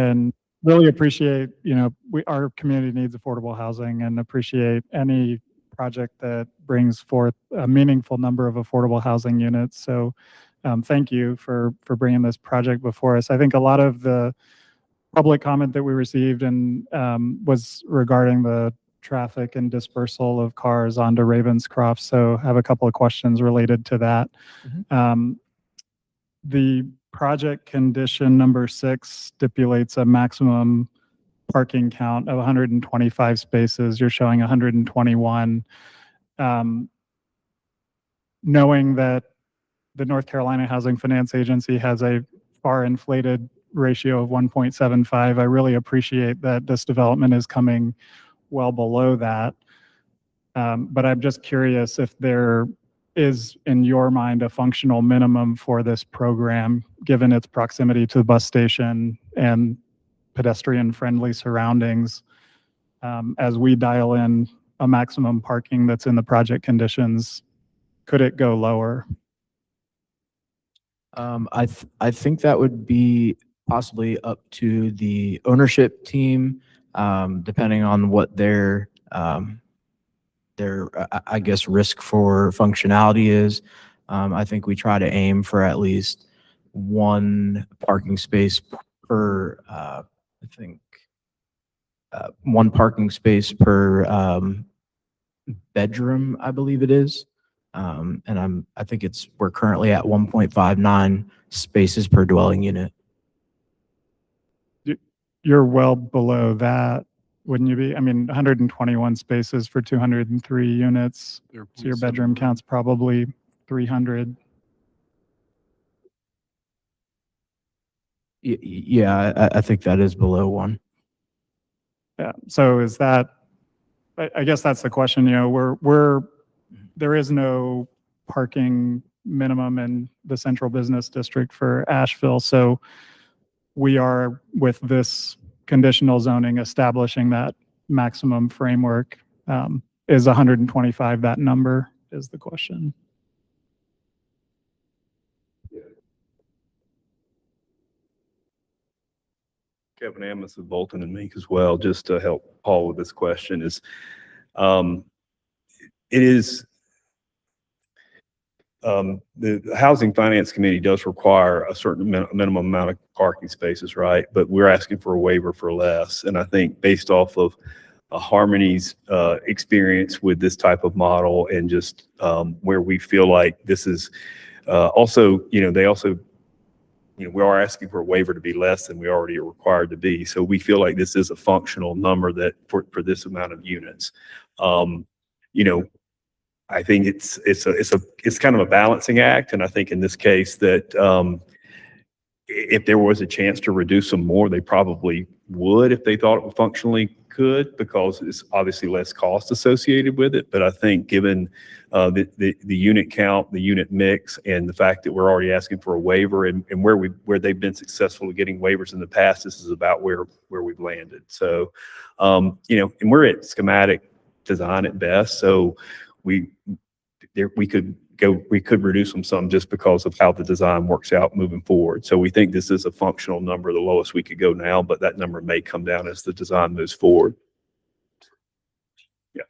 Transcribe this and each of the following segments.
and really appreciate, our community needs affordable housing and appreciate any project that brings forth a meaningful number of affordable housing units. So thank you for bringing this project before us. I think a lot of the public comment that we received and was regarding the traffic and dispersal of cars onto Ravenscroft. So I have a couple of questions related to that. The project condition number 6 stipulates a maximum parking count of 125 spaces. You're showing 121. Knowing that the North Carolina Housing Finance Agency has a far inflated ratio of 1.75, I really appreciate that this development is coming well below that. But I'm just curious if there is, in your mind, a functional minimum for this program, given its proximity to the bus station and pedestrian-friendly surroundings, as we dial in a maximum parking that's in the project conditions. Could it go lower? I think that would be possibly up to the ownership team, depending on what their I guess risk for functionality is. I think we try to aim for at least one parking space per one parking space per bedroom, I believe it is. And I think we're currently at 1.59 spaces per dwelling unit. You're well below that, wouldn't you be? I mean, 121 spaces for 203 units. So your bedroom count's probably 300. Yeah, I think that is below one. Yeah. So is that, I guess that's the question, there is no parking minimum in the central business district for Asheville. So we are, with this conditional zoning, establishing that maximum framework. Is 125 that number, is the question. Kevin Amos with Bolton and Mink as well, just to help Paul with this question, is the Housing Finance Committee does require a certain minimum amount of parking spaces, right? But we're asking for a waiver for less. And I think based off of Harmony's experience with this type of model and just where we feel like this is also, they also, we are asking for a waiver to be less than we already are required to be. So we feel like this is a functional number that for this amount of units. I think it's kind of a balancing act, and I think in this case that if there was a chance to reduce them more, they probably would if they thought it functionally could, because it's obviously less cost associated with it. But I think given the unit count, the unit mix, and the fact that we're already asking for a waiver, and where they've been successful at getting waivers in the past, this is about where we've landed. So and we're at schematic design at best, so we could reduce them some just because of how the design works out moving forward. So we think this is a functional number, the lowest we could go now, but that number may come down as the design moves forward. Yes.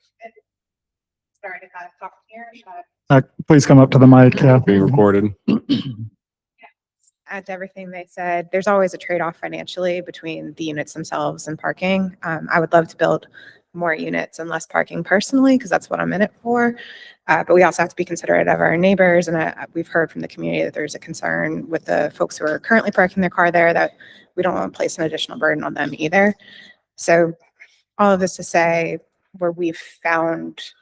Sorry to kind of talk here. Please come up to the mic. Yeah. Being recorded. Add to everything they said, there's always a trade-off financially between the units themselves and parking. I would love to build more units and less parking personally, because that's what I'm in it for. But we also have to be considerate of our neighbors. And we've heard from the community that there's a concern with the folks who are currently parking their car there, that we don't want to place an additional burden on them either. So all of this to say, where we've found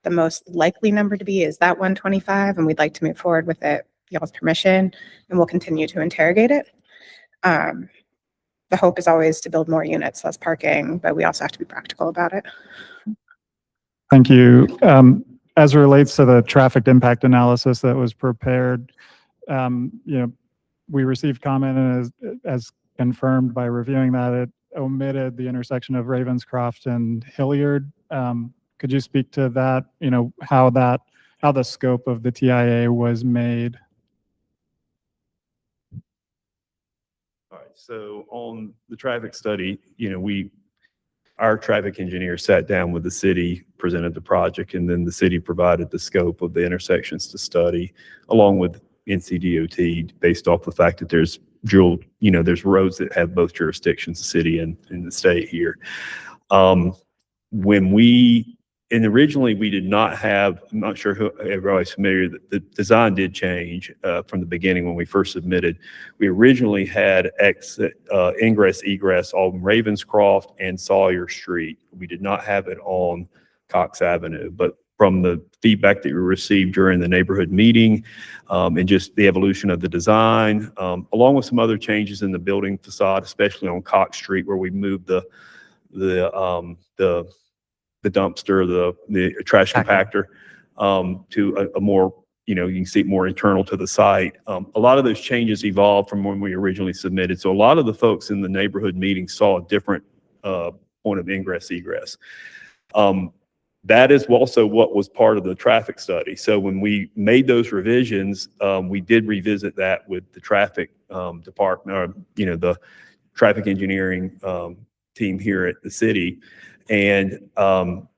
the most likely number to be is that 125, and we'd like to move forward with it, y'all's permission, and we'll continue to interrogate it. The hope is always to build more units, less parking, but we also have to be practical about it. Thank you. As it relates to the traffic impact analysis that was prepared, we received comment, and as confirmed by reviewing that, it omitted the intersection of Ravenscroft and Hilliard. Could you speak to that? How the scope of the TIA was made? All right. So on the traffic study, our traffic engineer sat down with the city, presented the project, and then the city provided the scope of the intersections to study, along with NCDOT, based off the fact that there's there's roads that have both jurisdictions, the city and the state here. Originally we did not have, I'm not sure who everybody's familiar, the design did change from the beginning when we first submitted. We originally had ingress, egress on Ravenscroft and Sawyer Street. We did not have it on Cox Avenue, but from the feedback that we received during the neighborhood meeting, and just the evolution of the design, along with some other changes in the building facade, especially on Cox Street, where we moved the dumpster, the trash compactor, to a more, you can see more internal to the site. A lot of those changes evolved from when we originally submitted. So a lot of the folks in the neighborhood meeting saw a different point of ingress, egress. That is also what was part of the traffic study. So when we made those revisions, we did revisit that with the traffic department, or, the traffic engineering team here at the city. And so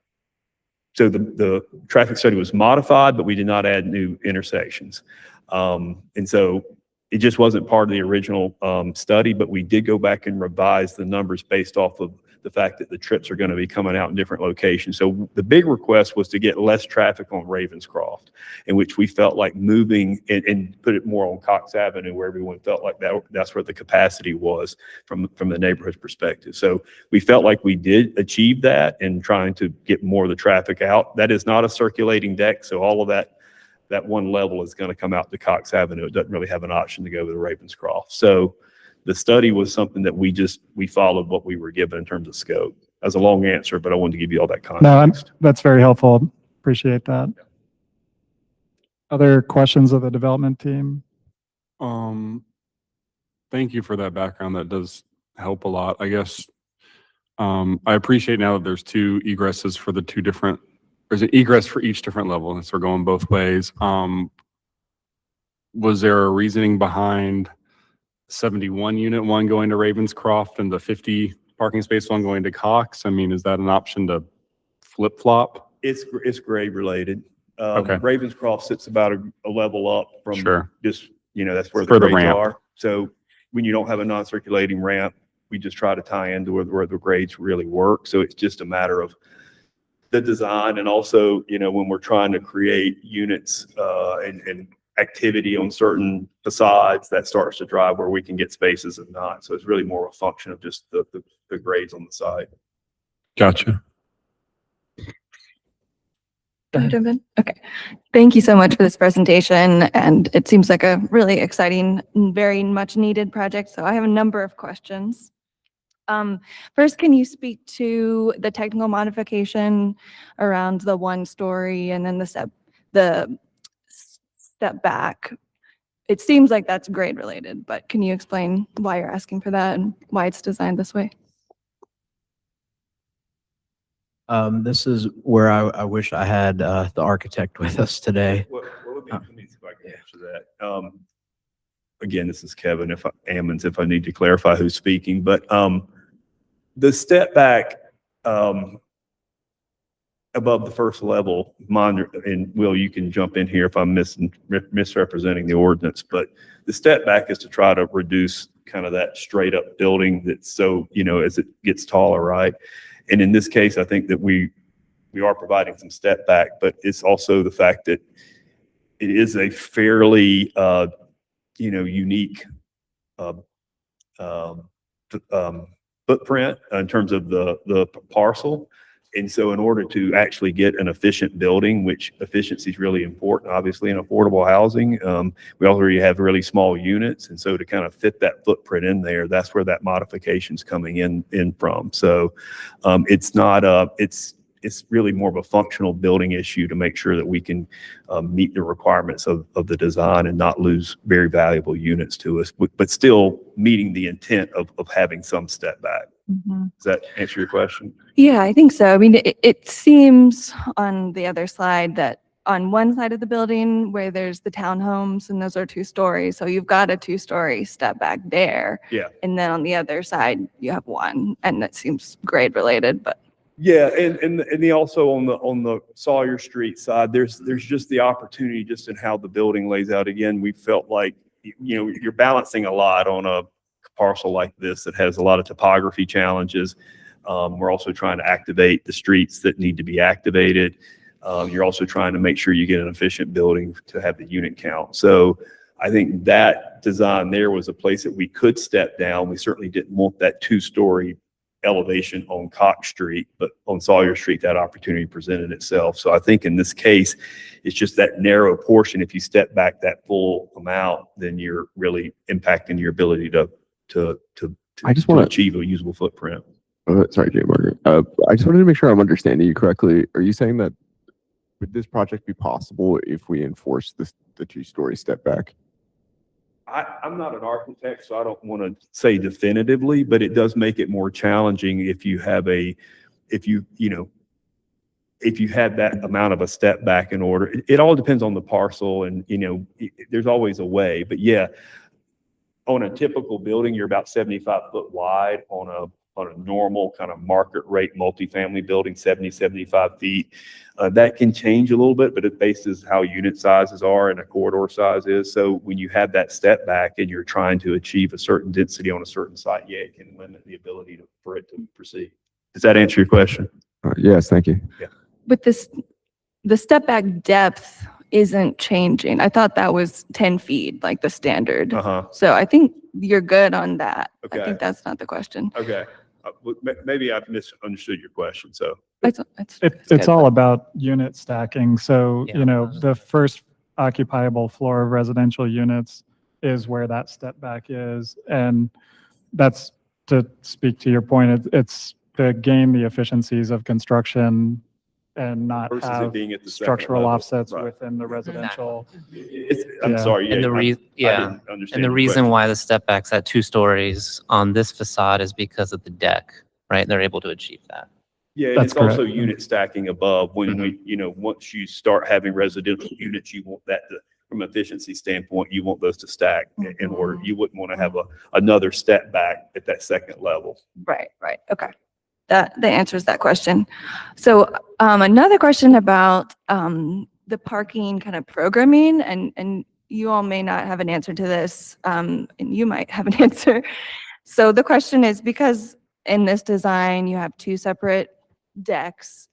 the traffic study was modified, but we did not add new intersections. And so it just wasn't part of the original study, but we did go back and revise the numbers based off of the fact that the trips are going to be coming out in different locations. So the big request was to get less traffic on Ravenscroft, in which we felt like moving and put it more on Cox Avenue, where everyone felt like that's where the capacity was from the neighborhood's perspective. So we felt like we did achieve that in trying to get more of the traffic out. That is not a circulating deck, so all of that one level is going to come out to Cox Avenue. It doesn't really have an option to go to Ravenscroft. So the study was something that we followed what we were given in terms of scope. That's a long answer, but I wanted to give you all that context. No, that's very helpful. Appreciate that. Other questions of the development team? Thank you for that background. That does help a lot. I guess I appreciate now that there's two egresses for the two different, there's an egress for each different level, and so we're going both ways. Was there a reasoning behind 71 unit one going to Ravenscroft and the 50 parking space one going to Cox? I mean, is that an option to flip flop? It's grade related. Okay. Ravenscroft sits about a level up from just, that's where For the the grades ramp. are. So when you don't have a non-circulating ramp, we just try to tie into where the grades really work. So it's just a matter of the design, and also, when we're trying to create units and activity on certain facades, that starts to drive where we can get spaces and not. So it's really more a function of just the grades on the site. Gotcha. Can I jump in? Okay. Thank you so much for this presentation. And it seems like a really exciting and very much needed project. So I have a number of questions. First, can you speak to the technical modification around the 1-story and then the step back? It seems like that's grade related, but can you explain why you're asking for that and why it's designed this way? This is where I wish I had the architect with us today. What would be, let me see if I can answer that. Again, this is Kevin, if I need to clarify who's speaking, but the step back above the first level, and Will, you can jump in here if I'm misrepresenting the ordinance, but the step back is to try to reduce kind of that straight up building that's so, as it gets taller, right? And in this case, I think that we are providing some step back, but it's also the fact that it is a fairly, unique footprint in terms of the parcel. And so in order to actually get an efficient building, which efficiency is really important, obviously, in affordable housing, we already have really small units. And so to kind of fit that footprint in there, that's where that modification is coming in from. So it's really more of a functional building issue to make sure that we can meet the requirements of the design and not lose very valuable units to us, but still meeting the intent of having some step back. Mm-hmm. Does that answer your question? Yeah, I think so. I mean, it seems on the other slide that on one side of the building where there's the townhomes and those are 2 stories. So you've got a 2-story step back there. Yeah. And then on the other side, you have one, and that seems grade related, but Yeah, and the also on the Sawyer Street side, there's just the opportunity just in how the building lays out. Again, we felt like, you're balancing a lot on a parcel like this that has a lot of topography challenges. We're also trying to activate the streets that need to be activated. You're also trying to make sure you get an efficient building to have the unit count. So I think that design there was a place that we could step down. We certainly didn't want that 2-story elevation on Cox Street, but on Sawyer Street, that opportunity presented itself. So I think in this case, it's just that narrow portion. If you step back that full amount, then you're really impacting your ability to I just want to achieve a usable footprint. sorry, Jay Margaret. I just wanted to make sure I'm understanding you correctly. Are you saying that would this project be possible if we enforce the 2-story step back? I'm not an architect, so I don't want to say definitively, but it does make it more challenging if you have if you have that amount of a step back in order. It all depends on the parcel, and there's always a way. But yeah, on a typical building, you're about 75 foot wide. On a normal kind of market rate multifamily building, 75 feet. That can change a little bit, but it bases how unit sizes are and a corridor size is. So when you have that step back and you're trying to achieve a certain density on a certain site, yeah, it can limit the ability for it to proceed. Does that answer your question? Yes, thank you. with this, the step back depth isn't changing. I thought that was 10 feet, like the standard. Uh-huh. So I think you're good on that. I Okay. think that's not the question. Okay. Maybe I've misunderstood your question, so. It's It's all about unit stacking. So, Yeah. the first occupiable floor of residential units is where that step back is. And that's, to speak to your point, it's to gain the efficiencies of construction and not Versus it have being at the second structural level. offsets Right. within the residential. I'm Yeah. sorry. Yeah, And the I reason, yeah, didn't understand and the your reason question. why the step back's at 2 stories on this facade is because of the deck, right? They're able to achieve that. Yeah, and That's it's also correct. unit stacking above. When we, once you start having residential units, you want that to, from an efficiency standpoint, you want those to stack in order. You wouldn't want to have another step back at that second level. Right. Okay. That answers that question. So another question about the parking kind of programming, and you all may not have an answer to this, and you might have an answer. So the question is, because in this design, you have 2 separate decks,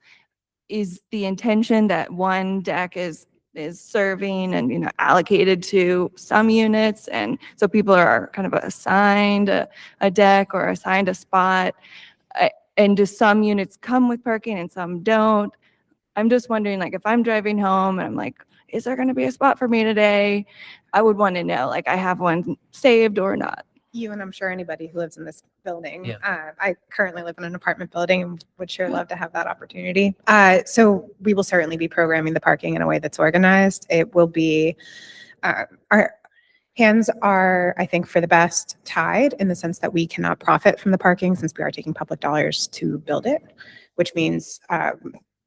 is the intention that one deck is serving and, allocated to some units, and so people are kind of assigned a deck or assigned a spot? And do some units come with parking and some don't? I'm just wondering, like, if I'm driving home and I'm like, is there going to be a spot for me today? I would want to know, like, I have one saved or not. You, and I'm sure anybody who lives in this building. Yeah. I currently live in an apartment building and would sure love to have that opportunity. So we will certainly be programming the parking in a way that's organized. It will be, our hands are, I think, for the best tied in the sense that we cannot profit from the parking since we are taking public dollars to build it, which means,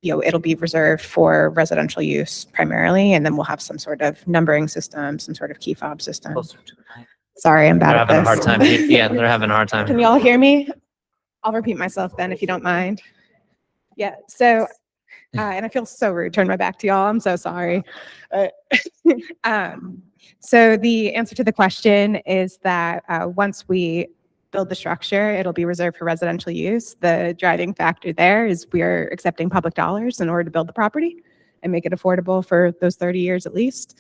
it'll be reserved for residential use primarily, and then we'll have some sort of numbering system, some sort of key fob system. Closer to the mic. Sorry, I'm bad They're at having a hard this. time. Yeah, they're having a hard time. Can you all hear me? I'll repeat myself then if you don't mind. Yeah, so, and I feel so rude, turn my back to y'all, I'm so sorry. So the answer to the question is that once we build the structure, it'll be reserved for residential use. The driving factor there is we're accepting public dollars in order to build the property and make it affordable for those 30 years at least,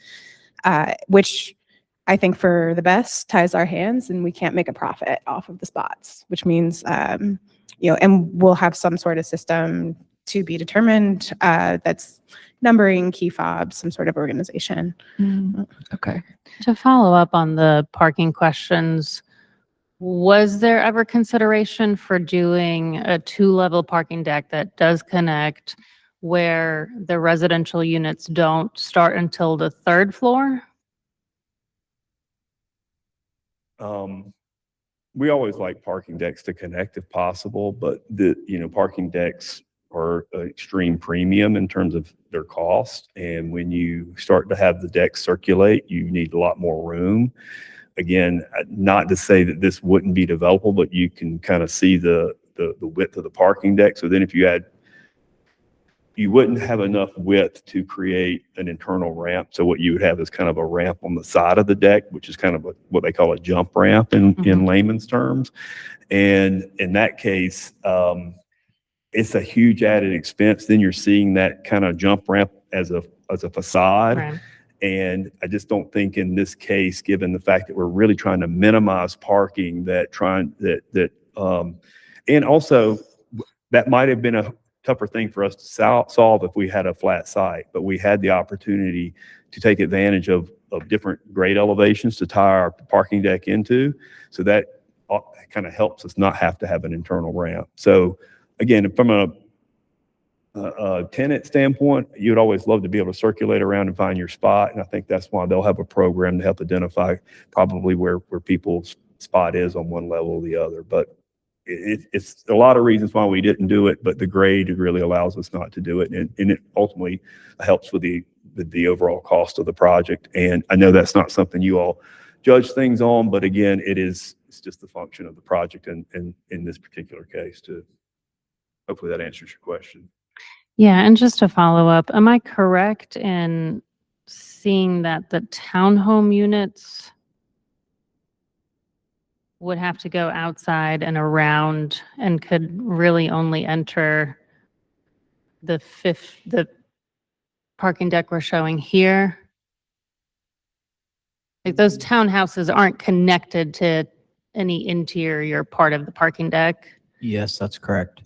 which I think for the best ties our hands, and we can't make a profit off of the spots, which means, and we'll have some sort of system to be determined that's numbering, key fobs, some sort of organization. Okay. To follow up on the parking questions, was there ever consideration for doing a 2-level parking deck that does connect where the residential units don't start until the 3rd floor? We always like parking decks to connect if possible, but the, parking decks are an extreme premium in terms of their cost. And when you start to have the deck circulate, you need a lot more room. Again, not to say that this wouldn't be developable, but you can kind of see the width of the parking deck. So then if you wouldn't have enough width to create an internal ramp. So what you would have is kind of a ramp on the side of the deck, which is kind of what they call a jump ramp in layman's terms. And in that case, it's a huge added expense. Then you're seeing that kind of jump ramp as a facade. Right. And I just don't think in this case, given the fact that we're really trying to minimize parking, and also that might have been a tougher thing for us to solve if we had a flat site, but we had the opportunity to take advantage of different grade elevations to tie our parking deck into. So that kind of helps us not have to have an internal ramp. So again, from a tenant standpoint, you'd always love to be able to circulate around and find your spot. And I think that's why they'll have a program to help identify probably where people's spot is on one level or the other. But it's a lot of reasons why we didn't do it, but the grade really allows us not to do it. And it ultimately helps with the overall cost of the project. And I know that's not something you all judge things on, but again, it's just the function of the project and in this particular case too. Hopefully that answers your question. Yeah, and just to follow up, am I correct in seeing that the townhome units would have to go outside and around and could really only enter the parking deck we're showing here? Like those townhouses aren't connected to any interior part of the parking deck? Yes, that's correct.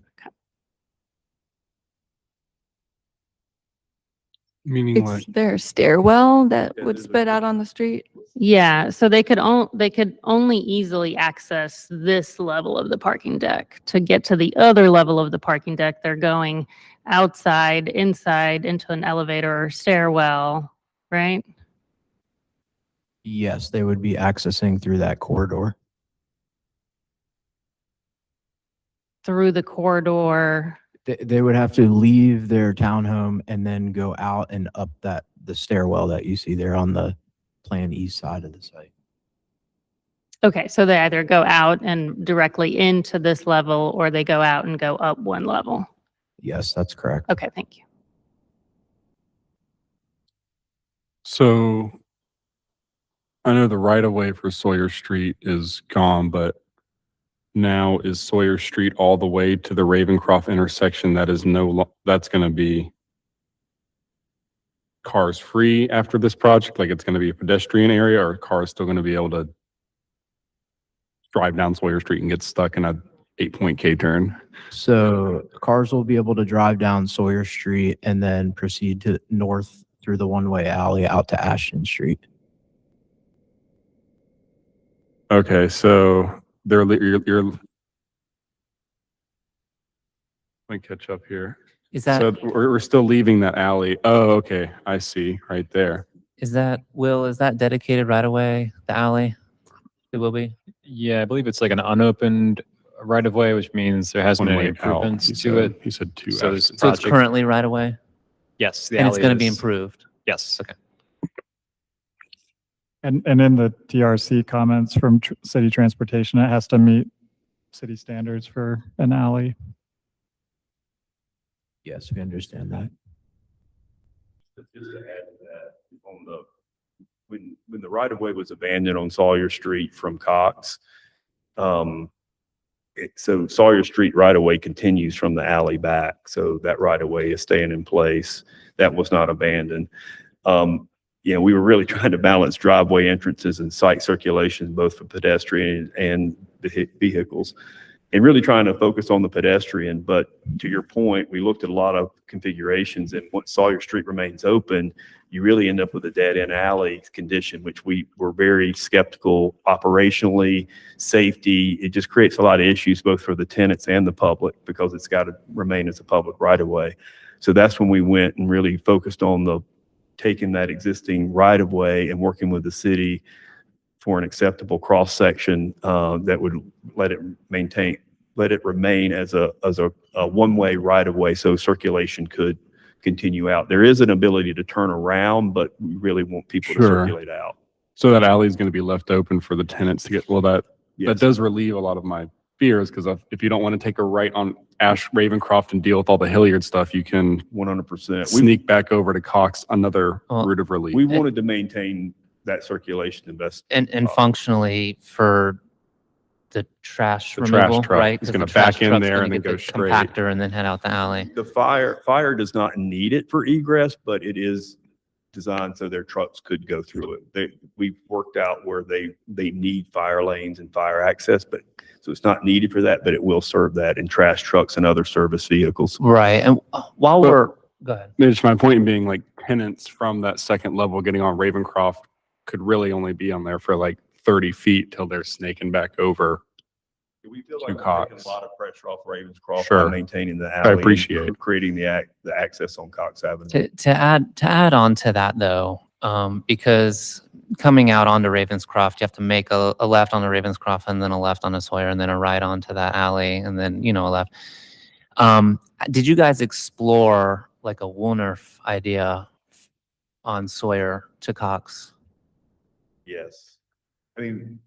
Meaning like, Is there a stairwell that Yeah, would there's a- spit out on the street? Yeah, so they could only easily access this level of the parking deck. To get to the other level of the parking deck, they're going outside, inside, into an elevator or stairwell, right? Yes, they would be accessing through that corridor. Through the corridor. They would have to leave their townhome and then go out and up the stairwell that you see there on the plan east side of the site. Okay, so they either go out and directly into this level, or they go out and go up one level. Yes, that's correct. Okay, thank you. so I know the right of way for Sawyer Street is gone, but now is Sawyer Street all the way to the Ravencroft intersection that is that's going to be cars free after this project? Like it's going to be a pedestrian area, or are cars still going to be able to drive down Sawyer Street and get stuck in a 8-point K turn? So cars will be able to drive down Sawyer Street and then proceed to north through the one-way alley out to Ashton Street. Okay, so let me catch up here. Is that, So we're still leaving that alley. Oh, okay, I see, right there. is that dedicated right away, the alley? It will be? Yeah, I believe it's like an unopened right of way, which means there hasn't been One any way out, improvements he to said. it. He said two. So Fs. this So it's project- currently right away? Yes, the And it's alley going to be is- improved? Yes. Okay. And in the TRC comments from city transportation, it has to meet city standards for an alley. Yes, we understand that. Just to add to that, when the right of way was abandoned on Sawyer Street from Cox, so Sawyer Street right of way continues from the alley back. So that right of way is staying in place. That was not abandoned. We were really trying to balance driveway entrances and site circulation, both for pedestrian and vehicles, and really trying to focus on the pedestrian. But to your point, we looked at a lot of configurations, and once Sawyer Street remains open, you really end up with a dead end alley condition, which we were very skeptical operationally, safety. It just creates a lot of issues both for the tenants and the public because it's got to remain as a public right of way. So that's when we went and really focused on taking that existing right of way and working with the city for an acceptable cross section that would let it maintain let it remain as a one-way right-of-way so circulation could continue out. There is an ability to turn around, but we really want people to Sure. circulate out. So that alley is going to be left open for the tenants to get, well, that Yes. does relieve a lot of my fears, because if you don't want to take a right on Ash Ravencroft and deal with all the Hilliard stuff, you can 100%. sneak back over to Cox, another Well, route of relief. We wanted to maintain that circulation and best. And functionally for the trash The trash removal, truck right? is 'Cause gonna the trash back in truck's there gonna and then get the go straight. compactor and then head out the alley. The fire does not need it for egress, but it is designed so their trucks could go through it. We've worked out where they need fire lanes and fire access, but so it's not needed for that, but it will serve that in trash trucks and other service vehicles. Right. And while But- we're, go ahead. Just my point being, like, tenants from that second level getting on Ravencroft could really only be on there for like 30 feet till they're snaking back over. We feel To like we're taking Cox. a lot of pressure off Ravenscroft by Sure. maintaining the alley. and appreciate it. creating the access on Cox Avenue. To add on to that though, because coming out onto Ravenscroft, you have to make a left onto Ravenscroft and then a left onto Sawyer and then a right onto that alley and then, a left. Did you guys explore like a Woolnerf idea on Sawyer to Cox? Yes. I mean,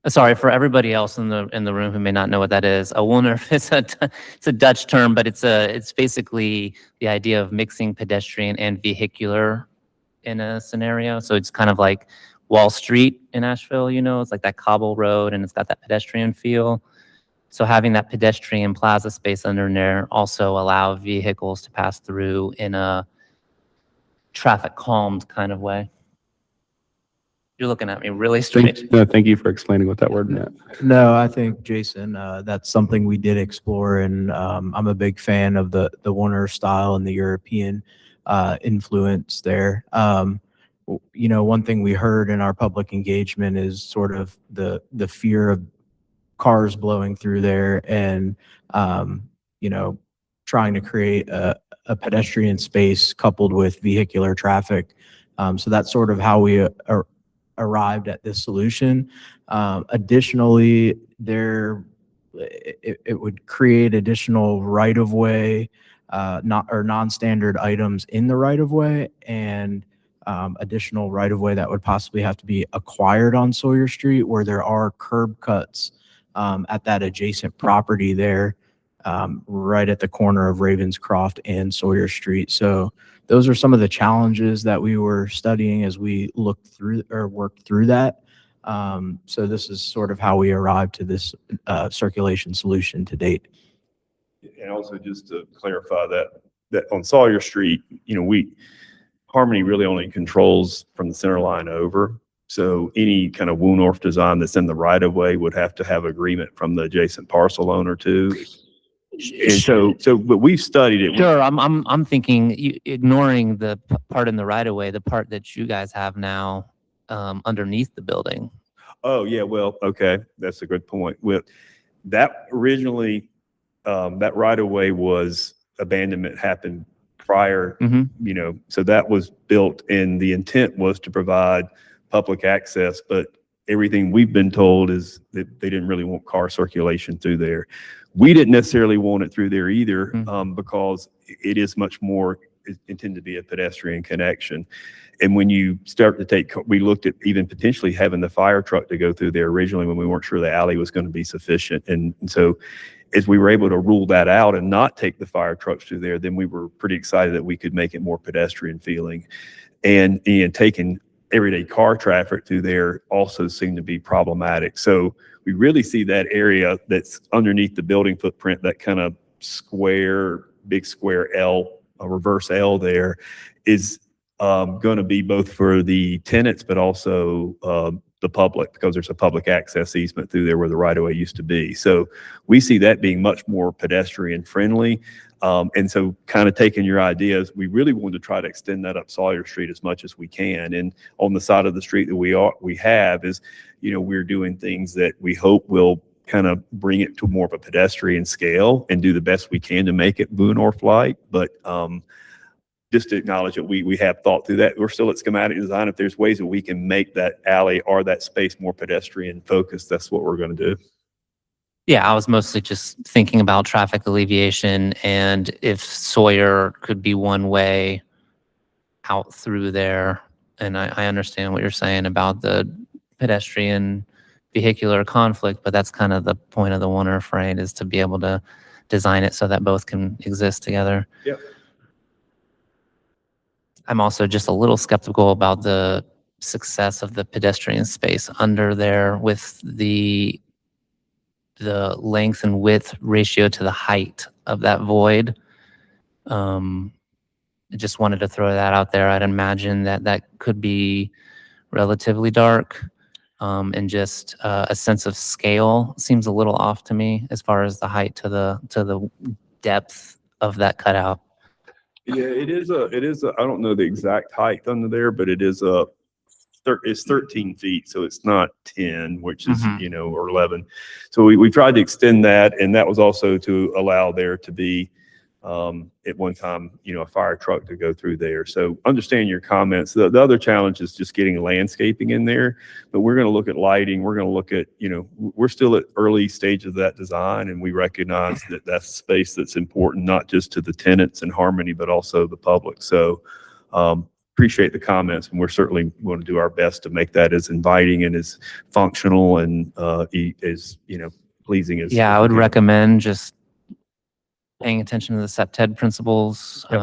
Sorry, for everybody else in the room who may not know what that is, a Woolnerf is it's a Dutch term, but it's basically the idea of mixing pedestrian and vehicular in a scenario. So it's kind of like Wall Street in Asheville, it's like that cobble road and it's got that pedestrian feel. So having that pedestrian plaza space under there also allow vehicles to pass through in a traffic calmed kind of way. You're looking at me really strange. Thank you for explaining what that word meant. No, I think, Jason, that's something we did explore, and I'm a big fan of the Warner style and the European influence there. One thing we heard in our public engagement is sort of the fear of cars blowing through there and, trying to create a pedestrian space coupled with vehicular traffic. So that's sort of how we arrived at this solution. Additionally, it would create additional right-of-way, non-standard items in the right-of-way, and additional right-of-way that would possibly have to be acquired on Sawyer Street, where there are curb cuts at that adjacent property there, right at the corner of Ravenscroft and Sawyer Street. So those are some of the challenges that we were studying as we looked through or worked through that. So this is sort of how we arrived to this circulation solution to date. and also just to clarify that on Sawyer Street, Harmony really only controls from the center line over. So any kind of Woolnorf design that's in the right of way would have to have agreement from the adjacent parcel owner too. And but we've studied it. Sure, I'm thinking ignoring the part in the right of way, the part that you guys have now underneath the building. Oh, yeah, well, okay, that's a good point. Well, that originally, that right of way was abandonment happened prior, so that was built and the intent was to provide public access, but everything we've been told is that they didn't really want car circulation through there. We didn't necessarily want it through there either, because it is much more intended to be a pedestrian connection. And when you start to we looked at even potentially having the fire truck to go through there originally when we weren't sure the alley was going to be sufficient. And so as we were able to rule that out and not take the fire trucks through there, then we were pretty excited that we could make it more pedestrian feeling. And taking everyday car traffic through there also seemed to be problematic. So we really see that area that's underneath the building footprint, that kind of big square L, a reverse L there, is going to be both for the tenants, but also the public, because there's a public access easement through there where the right of way used to be. So we see that being much more pedestrian friendly. And so kind of taking your ideas, we really wanted to try to extend that up Sawyer Street as much as we can. And on the side of the street that we have is, we're doing things that we hope will kind of bring it to more of a pedestrian scale and do the best we can to make it Woolnorf-like. But just to acknowledge that we have thought through that. We're still at schematic design. If there's ways that we can make that alley or that space more pedestrian focused, that's what we're going to do. Yeah, I was mostly just thinking about traffic alleviation and if Sawyer could be one way out through there. And I understand what you're saying about the pedestrian vehicular conflict, but that's kind of the point of the one earth, right? Is to be able to design it so that both can exist together. Yep. I'm also just a little skeptical about the success of the pedestrian space under there with the length and width ratio to the height of that void. I just wanted to throw that out there. I'd imagine that that could be relatively dark. And just a sense of scale seems a little off to me as far as the height to the depth of that cutout. Yeah, it is I don't know the exact height under there, but it's 13 feet, so it's not 10, which is, Mhm. or 11. So we tried to extend that, and that was also to allow there to be, at one time, a fire truck to go through there. So understand your comments. The other challenge is just getting landscaping in there, but we're going to look at lighting. We're going to look at, we're still at early stages of that design, and we recognize that that's space that's important, not just to the tenants in Harmony, but also the public. So, appreciate the comments, and we're certainly going to do our best to make that as inviting and as functional and as pleasing as. Yeah, as I we would can. recommend just paying attention to the SEPTED principles. Yep.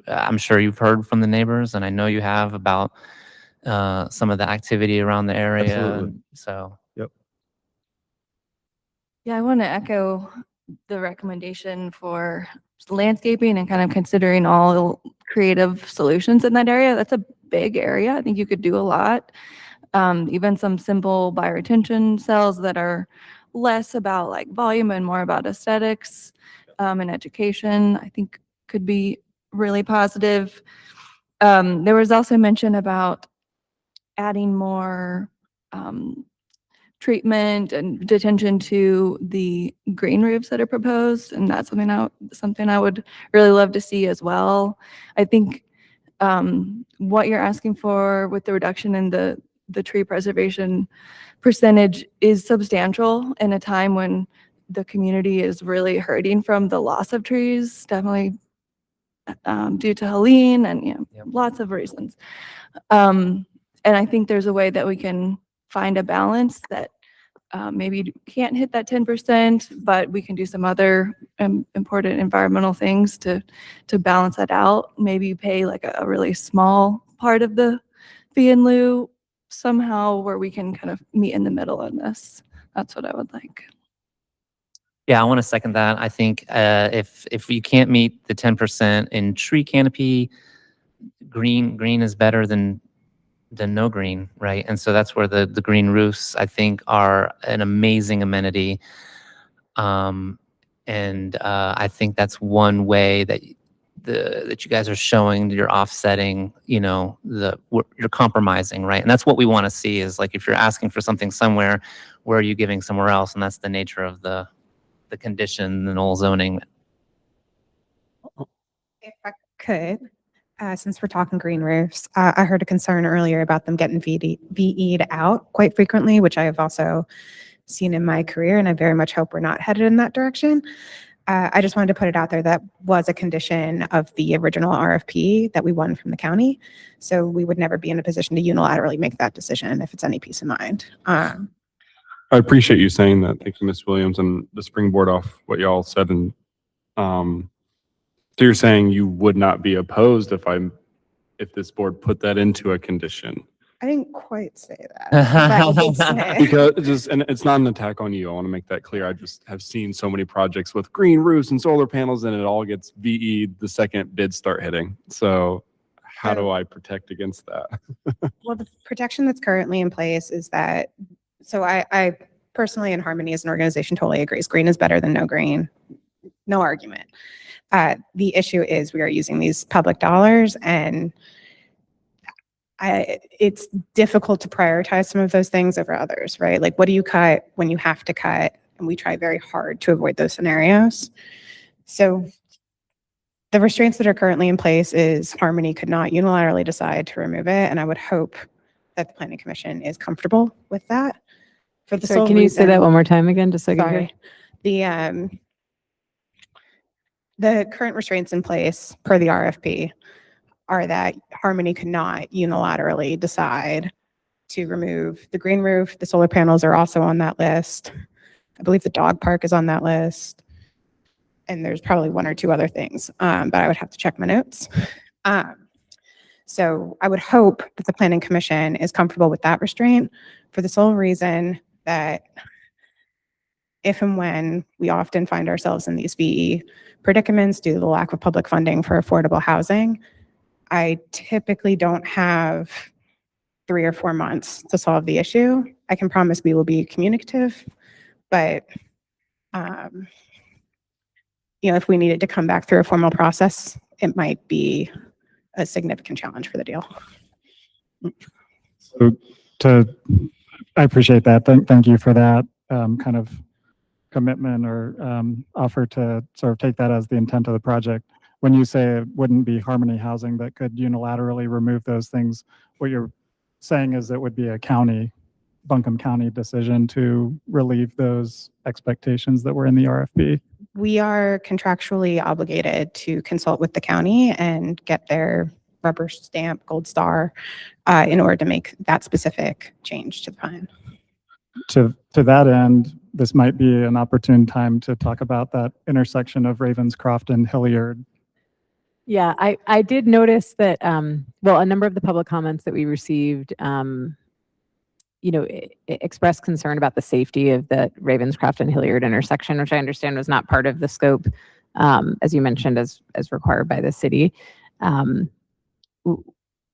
I'm sure you've heard from the neighbors, and I know you have about some of the activity around the area. Absolutely. So Yeah, I want to echo the recommendation for landscaping and kind of considering all creative solutions in that area. That's a big area. I think you could do a lot. Even some simple bioretention cells that are less about like volume and more about aesthetics and education, I think could be really positive. There was also mention about adding more treatment and detention to the green roofs that are proposed, and that's something I would really love to see as well. I think what you're asking for with the reduction in the tree preservation percentage is substantial in a time when the community is really hurting from the loss of trees, definitely due to Helene and Yep. lots of reasons. And I think there's a way that we can find a balance that maybe can't hit that 10%, but we can do some other important environmental things to balance that out. Maybe pay like a really small part of the fee in lieu somehow where we can kind of meet in the middle on this. That's what I would like. yeah, I want to second that. I think if you can't meet the 10% in tree canopy, green is better than no green, right? And so that's where the green roofs, I think, are an amazing amenity. And I think that's one way that that you guys are showing you're offsetting, you're compromising, right? And that's what we want to see is like if you're asking for something somewhere, where are you giving somewhere else? And that's the nature of the condition and all zoning. If I could, since we're talking green roofs, I heard a concern earlier about them getting VE'd out quite frequently, which I have also seen in my career, and I very much hope we're not headed in that direction. I just wanted to put it out there that was a condition of the original RFP that we won from the county. So we would never be in a position to unilaterally make that decision if it's any peace of mind. I appreciate you saying that. Thank you, Ms. Williams, and to springboard off what y'all said. And so you're saying you would not be opposed if this board put that into a condition? I didn't quite say that. But I did say- Because and it's not an attack on you. I want to make that clear. I just have seen so many projects with green roofs and solar panels, and it all gets VE'd the second bids start hitting. So how do I protect against that? Well, the protection that's currently in place is that, so I personally in Harmony as an organization totally agrees. Green is better than no green. No argument. The issue is we are using these public dollars, and it's difficult to prioritize some of those things over others, right? Like, what do you cut when you have to cut? And we try very hard to avoid those scenarios. So the restraints that are currently in place is Harmony could not unilaterally decide to remove it. And I would hope that the Planning Commission is comfortable with that. For the Sorry, sole can you say that reason- one more time again, just so I can hear? Sorry. The current restraints in place per the RFP are that Harmony could not unilaterally decide to remove the green roof. The solar panels are also on that list. I believe the dog park is on that list. And there's probably one or two other things, but I would have to check my notes. So I would hope that the Planning Commission is comfortable with that restraint for the sole reason that if and when we often find ourselves in these VE predicaments due to the lack of public funding for affordable housing, I typically don't have 3 or 4 months to solve the issue. I can promise we will be communicative, but if we needed to come back through a formal process, it might be a significant challenge for the deal. So I appreciate that. Thank you for that kind of commitment or offer to sort of take that as the intent of the project. When you say it wouldn't be Harmony Housing that could unilaterally remove those things, what you're saying is it would be a county, Buncombe County decision to relieve those expectations that were in the RFP. We are contractually obligated to consult with the county and get their rubber stamp gold star in order to make that specific change to the plan. To that end, this might be an opportune time to talk about that intersection of Ravenscroft and Hilliard. Yeah, I did notice that, well, a number of the public comments that we received, expressed concern about the safety of the Ravenscroft and Hilliard intersection, which I understand was not part of the scope, as you mentioned, as required by the city.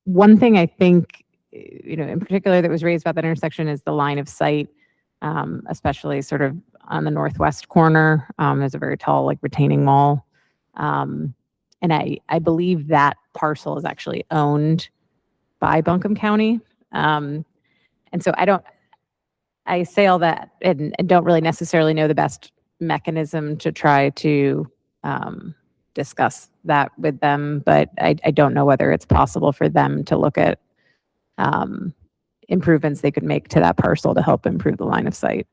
One thing I think, in particular that was raised about that intersection is the line of sight, especially sort of on the northwest corner. There's a very tall, retaining wall. And I believe that parcel is actually owned by Buncombe County. And so I say all that and don't really necessarily know the best mechanism to try to discuss that with them, but I don't know whether it's possible for them to look at improvements they could make to that parcel to help improve the line of sight.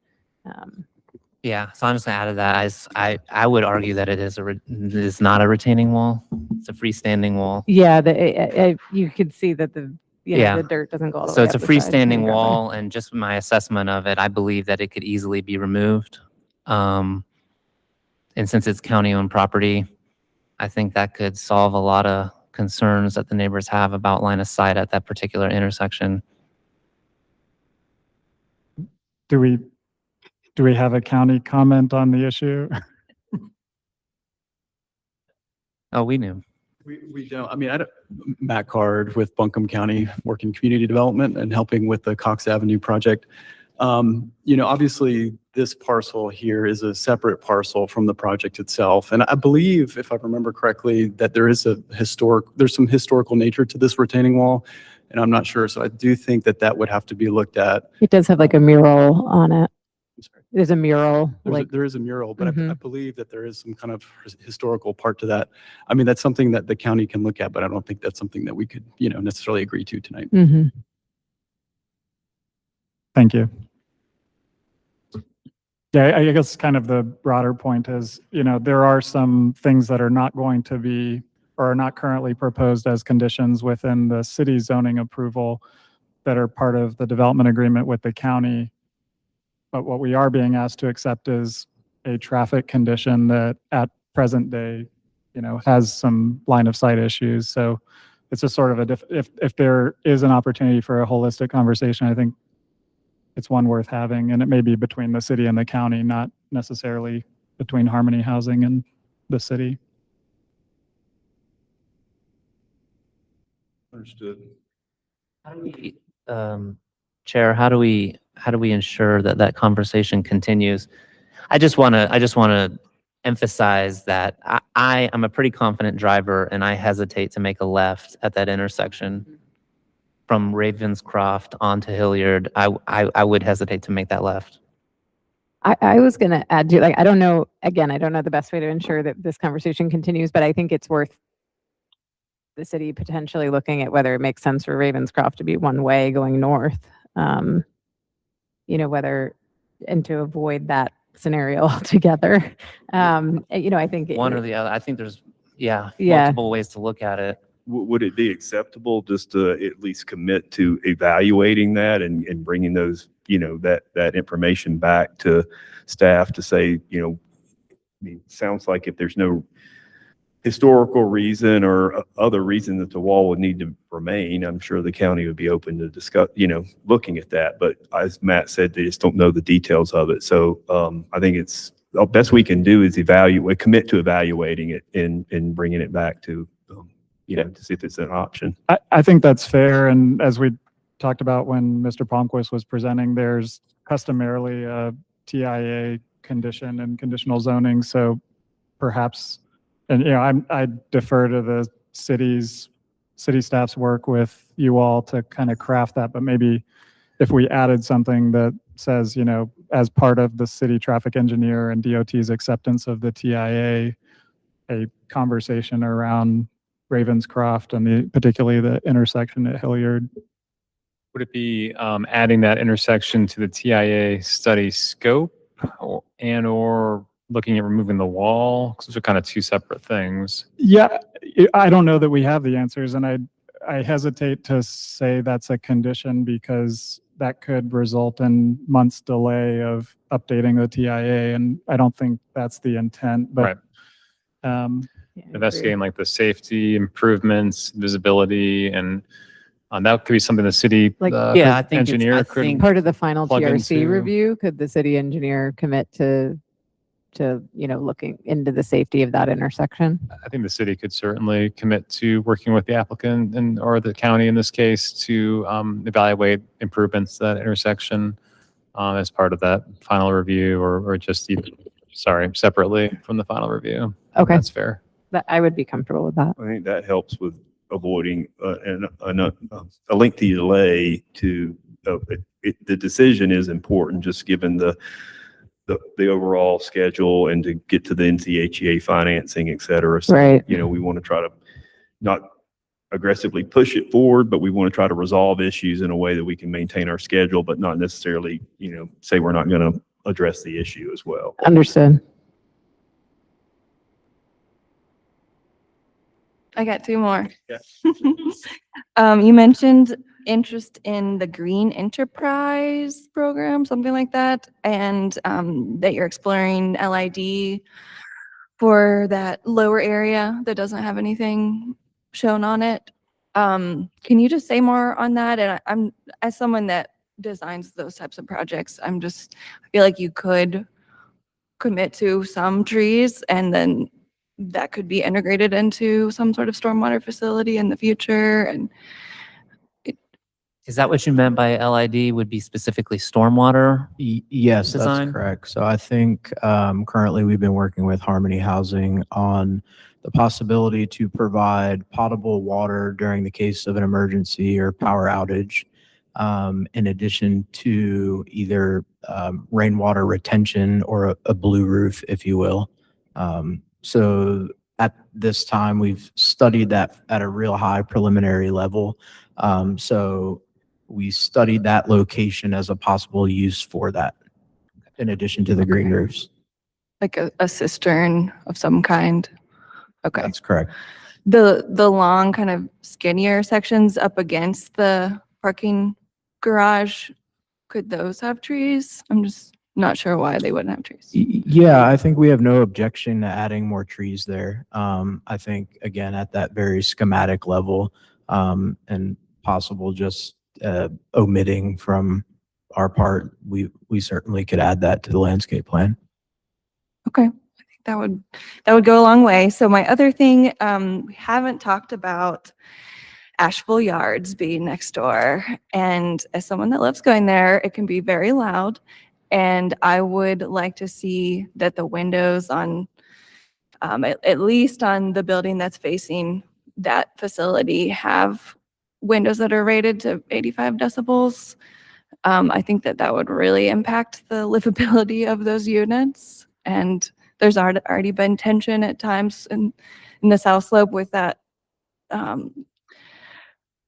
Yeah, so I'm just gonna add to that. I would argue that it is not a retaining wall. It's a freestanding wall. Yeah, you could see that the Yeah. dirt doesn't go all the So way it's a up the side and freestanding drop in. wall, and just my assessment of it, I believe that it could easily be removed. And since it's county-owned property, I think that could solve a lot of concerns that the neighbors have about line of sight at that particular intersection. Do we have a county comment on the issue? Oh, we knew. We don't, I mean, Matt Card with Buncombe County, working community development and helping with the Cox Avenue project. Obviously this parcel here is a separate parcel from the project itself. And I believe, if I remember correctly, that there's some historical nature to this retaining wall, and I'm not sure. So I do think that would have to be looked at. It does have a mural on it. There's a mural, There is a mural, but I Mhm. believe that there is some kind of historical part to that. I mean, that's something that the county can look at, but I don't think that's something that we could, necessarily agree to tonight. Mhm. Thank you. Yeah, I guess kind of the broader point is, there are some things that are not going to be or are not currently proposed as conditions within the city zoning approval that are part of the development agreement with the county. But what we are being asked to accept is a traffic condition that at present day, has some line of sight issues. So it's just sort of if there is an opportunity for a holistic conversation, I think it's one worth having, and it may be between the city and the county, not necessarily between Harmony Housing and the city. Understood. Chair, how do we ensure that conversation continues? I just want to emphasize that I am a pretty confident driver, and I hesitate to make a left at that intersection from Ravenscroft onto Hilliard. I would hesitate to make that left. I was going to add to, I don't know, again, I don't know the best way to ensure that this conversation continues, but I think it's worth the city potentially looking at whether it makes sense for Ravenscroft to be one way going north. Whether and to avoid that scenario altogether. I think. One or the other. I think there's, Yeah. multiple ways to look at it. Would it be acceptable just to at least commit to evaluating that and bringing those, that information back to staff to say, I mean, sounds like if there's no historical reason or other reason that the wall would need to remain, I'm sure the county would be open to discuss, looking at that. But as Matt said, they just don't know the details of it. So I think it's the best we can do is commit to evaluating it and bringing it back to, to see if it's an option. I think that's fair. And as we talked about when Mr. Palmquist was presenting, there's customarily a TIA condition and conditional zoning. So perhaps, and I defer to the city staff's work with you all to kind of craft that, but maybe if we added something that says, as part of the city traffic engineer and DOT's acceptance of the TIA, a conversation around Ravenscroft and particularly the intersection at Hilliard. Would it be adding that intersection to the TIA study scope or looking at removing the wall? Because those are kind of two separate things. Yeah, I don't know that we have the answers, and I hesitate to say that's a condition because that could result in months delay of updating the TIA, and I don't think that's the intent. But Investigating like the safety improvements, visibility, and that could be something the city I think engineer could Part of the final plug TRC into- review, could the city engineer commit to looking into the safety of that intersection? I think the city could certainly commit to working with the applicant or the county in this case to evaluate improvements to that intersection as part of that final review or just separately from the final review. Okay. That's fair. That I would be comfortable with that. I think that helps with avoiding a lengthy delay to, the decision is important, just given the overall schedule and to get to the NCHEA financing, et cetera. So, Right. we want to try to not aggressively push it forward, but we want to try to resolve issues in a way that we can maintain our schedule, but not necessarily, say we're not going to address the issue as well. Understood. I got two more. Yeah. You mentioned interest in the Green Enterprise program, something like that, and that you're exploring LID for that lower area that doesn't have anything shown on it. Can you just say more on that? And I'm, as someone that designs those types of projects, I feel like you could commit to some trees and then that could be integrated into some sort of stormwater facility in the future. And Is that what you meant by LID would be specifically stormwater? Yes, Design? that's correct. So I think currently we've been working with Harmony Housing on the possibility to provide potable water during the case of an emergency or power outage, in addition to either rainwater retention or a blue roof, if you will. So at this time, we've studied that at a real high preliminary level. So we studied that location as a possible use for that, in addition to the green roofs. like a cistern of some kind. Okay. That's correct. The long kind of skinnier sections up against the parking garage, could those have trees? I'm just not sure why they wouldn't have trees. Yeah, I think we have no objection to adding more trees there. I think, again, at that very schematic level, and possible just omitting from our part, we certainly could add that to the landscape plan. Okay, I think that would go a long way. So my other thing, we haven't talked about Asheville Yards being next door. And as someone that loves going there, it can be very loud. And I would like to see that the windows on, at least on the building that's facing that facility, have windows that are rated to 85 decibels. I think that would really impact the livability of those units. And there's already been tension at times in the South Slope with that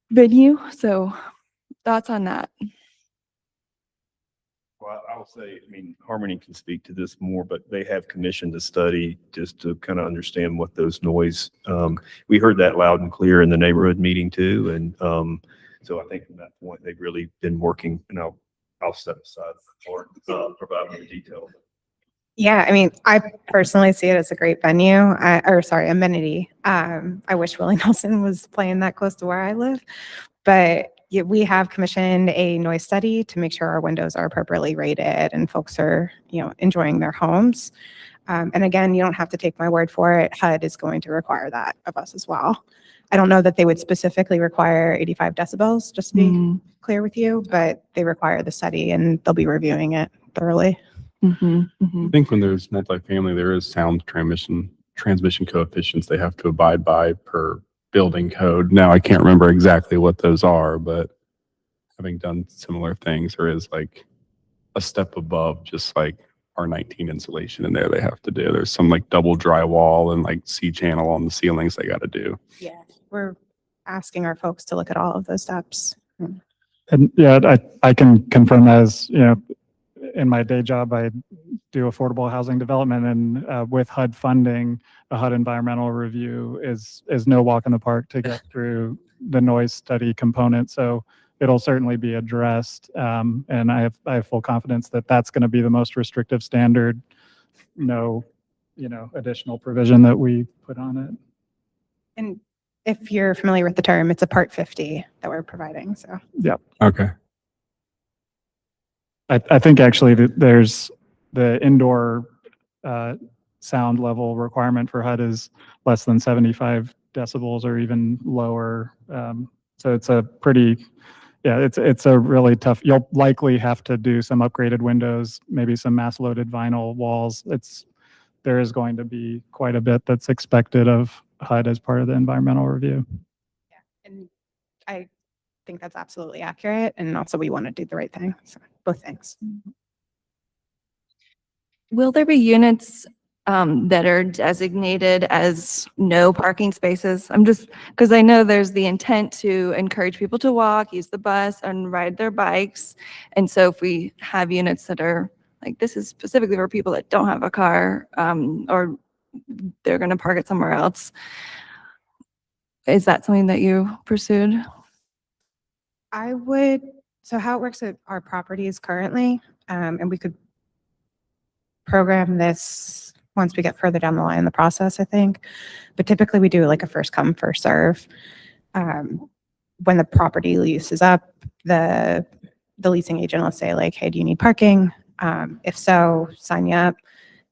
venue. So thoughts on that? Well, I will say, I mean, Harmony can speak to this more, but they have commissioned a study just to kind of understand what those noise, we heard that loud and clear in the neighborhood meeting too. And so I think from that point, they've really been working, and I'll step aside for providing the details. Yeah, I mean, I personally see it as a great venue, amenity. I wish Willie Nelson was playing that close to where I live, but yeah, we have commissioned a noise study to make sure our windows are appropriately rated and folks are, enjoying their homes. And again, you don't have to take my word for it. HUD is going to require that of us as well. I don't know that they would specifically require 85 decibels, just to be clear with you, but they require the study and they'll be reviewing it thoroughly. I think when there's multifamily, there is sound transmission coefficients they have to abide by per building code. Now, I can't remember exactly what those are, but having done similar things, there is like a step above just like R19 insulation in there they have to do. There's some like double drywall and like C-channel on the ceilings they got to do. Yeah, we're asking our folks to look at all of those steps. And yeah, I can confirm that as, in my day job, I do affordable housing development, and with HUD funding, a HUD environmental review is no walk in the park to get through the noise study component. So it'll certainly be addressed. And I have full confidence that that's going to be the most restrictive standard. No, additional provision that we put on it. And if you're familiar with the term, it's a Part 50 that we're providing, so. Yeah. Okay. I think actually that there's the indoor sound level requirement for HUD is less than 75 decibels or even lower. So it's a pretty, it's a really tough, you'll likely have to do some upgraded windows, maybe some mass loaded vinyl walls. There is going to be quite a bit that's expected of HUD as part of the environmental review. Yeah, and I think that's absolutely accurate. And also we want to do the right thing. So both things. Will there be units that are designated as no parking spaces? I'm just, because I know there's the intent to encourage people to walk, use the bus, and ride their bikes. And so if we have units that are like, this is specifically for people that don't have a car, or they're going to park it somewhere else, is that something that you pursued? So how it works at our properties currently, and we could program this once we get further down the line in the process, I think. But typically we do like a first come, first serve. When the property lease is up, the leasing agent will say like, hey, do you need parking? If so, sign you up.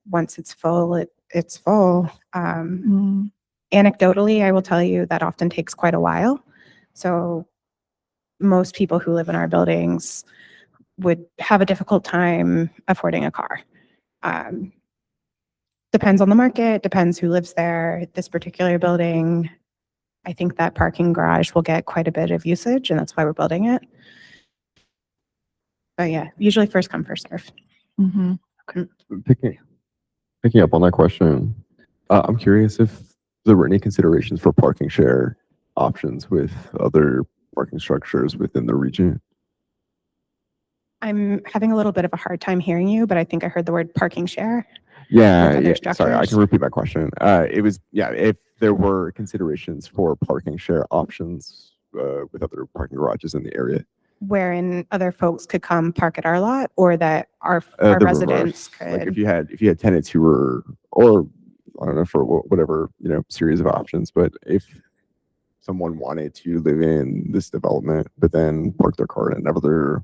Once it's full, it's full. Anecdotally, I will tell you that often takes quite a while. So most people who live in our buildings would have a difficult time affording a car. Depends on the market, depends who lives there. This particular building, I think that parking garage will get quite a bit of usage, and that's why we're building it. But yeah, usually first come, first serve. Picking up on that question, I'm curious if there were any considerations for parking share options with other parking structures within the region. I'm having a little bit of a hard time hearing you, but I think I heard the word parking share. Yeah, other sorry, I structures? can repeat my question. It was, if there were considerations for parking share options with other parking garages in the area. Wherein other folks could come park at our lot, or that our The residents reverse. Like could. if you had tenants who were, or I don't know, for whatever, series of options, but if someone wanted to live in this development, but then park their car in another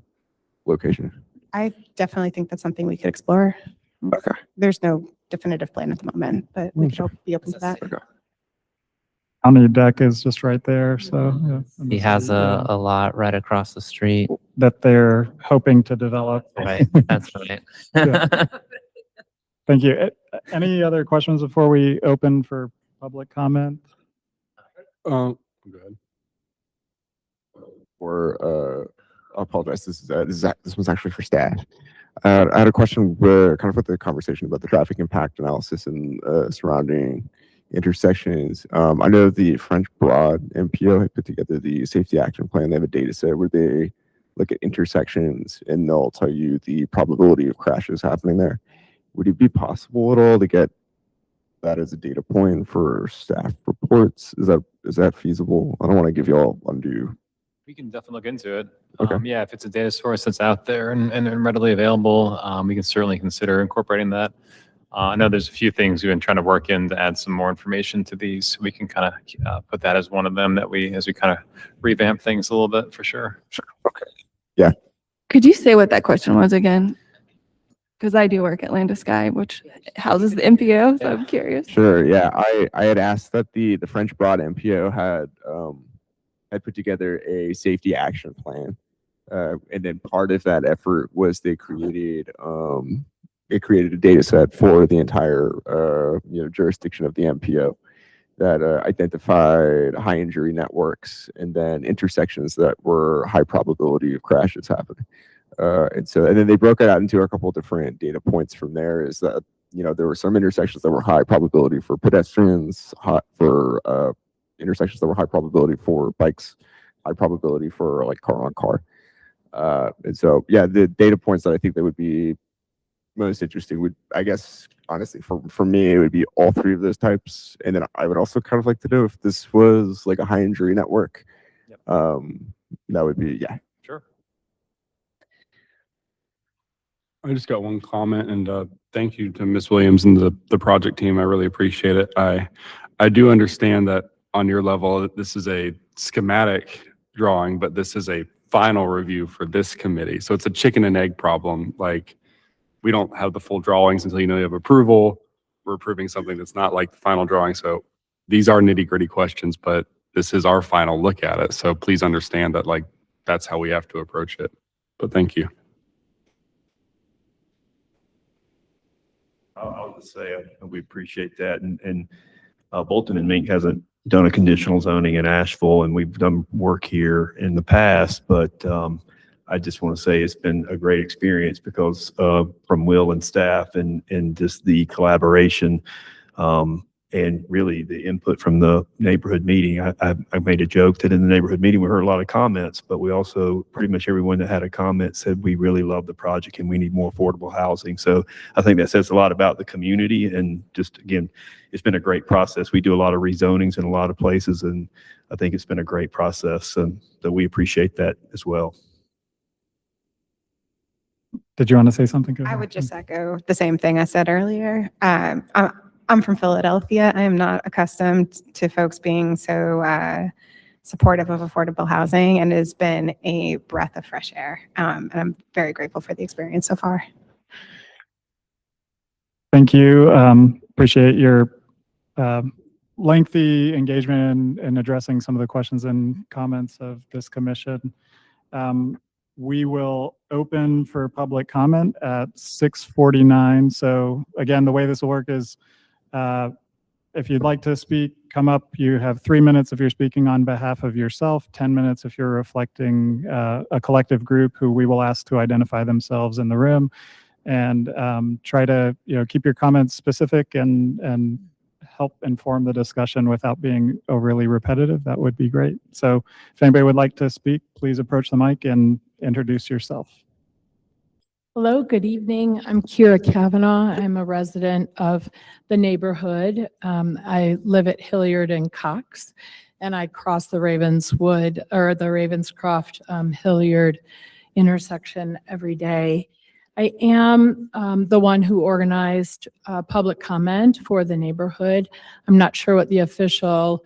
location. I definitely think that's something we could explore. Okay. There's no definitive plan at the moment, but we could be open to that. Okay. County deck is just right there, so. Yeah, He has a lot right across the street. that they're hoping to develop. Right, that's right. Yeah. Thank you. Any other questions before we open for public comment? Go ahead. Or I apologize. This one's actually for staff. I had a question kind of with the conversation about the traffic impact analysis and surrounding intersections. I know the French Broad MPO had put together the safety action plan. They have a data set where they look at intersections and they'll tell you the probability of crashes happening there. Would it be possible at all to get that as a data point for staff reports? Is that feasible? I don't want to give you all undue. We can definitely look into it. Okay. Yeah, if it's a data source that's out there and readily available, we can certainly consider incorporating that. I know there's a few things we've been trying to work in to add some more information to these. We can kind of put that as one of them that as we kind of revamp things a little bit for sure. Sure. Okay. Could you say what that question was again? Because I do work at Land of Sky, which houses the MPO, so I'm curious. Sure. Yeah. I had asked that the French Broad MPO had put together a safety action plan. And then part of that effort was they created a data set for the entire jurisdiction of the MPO that identified high injury networks and then intersections that were high probability of crashes happening. And then they broke it out into a couple of different data points from there. Is that there were some intersections that were high probability for pedestrians, for intersections that were high probability for bikes, high probability for like car on car. And so the data points that I think that would be most interesting would, I guess, honestly, for me, it would be all three of those types. And then I would also kind of like to know if this was like a high injury network. Yep. That would be, Sure. I just got one comment, and thank you to Ms. Williams and the project team. I really appreciate it. I do understand that on your level, this is a schematic drawing, but this is a final review for this committee. So it's a chicken and egg problem. Like, we don't have the full drawings until you have approval. We're approving something that's not like the final drawing. So these are nitty-gritty questions, but this is our final look at it. So please understand that that's how we have to approach it. But thank you. I'll just say we appreciate that. And Bolton and Mink hasn't done a conditional zoning in Asheville, and we've done work here in the past, but I just want to say it's been a great experience because from Will and staff and just the collaboration and really the input from the neighborhood meeting. I made a joke that in the neighborhood meeting, we heard a lot of comments, but we also, pretty much everyone that had a comment said, we really love the project and we need more affordable housing. So I think that says a lot about the community. And just, again, it's been a great process. We do a lot of rezonings in a lot of places, and I think it's been a great process, and so we appreciate that as well. Did you want to say something? I would just echo the same thing I said earlier. I'm from Philadelphia. I am not accustomed to folks being so supportive of affordable housing, and it has been a breath of fresh air. And I'm very grateful for the experience so far. Thank you. Appreciate your lengthy engagement in addressing some of the questions and comments of this commission. We will open for public comment at 6:49. So again, the way this will work is if you'd like to speak, come up. You have 3 minutes if you're speaking on behalf of yourself, 10 minutes if you're reflecting a collective group who we will ask to identify themselves in the room, and try to keep your comments specific and help inform the discussion without being overly repetitive. That would be great. So if anybody would like to speak, please approach the mic and introduce yourself. Hello, good evening. I'm Kira Kavanaugh. I'm a resident of the neighborhood. I live at Hilliard and Cox, and I cross the Ravenswood or the Ravenscroft Hilliard intersection every day. I am the one who organized public comment for the neighborhood. I'm not sure what the official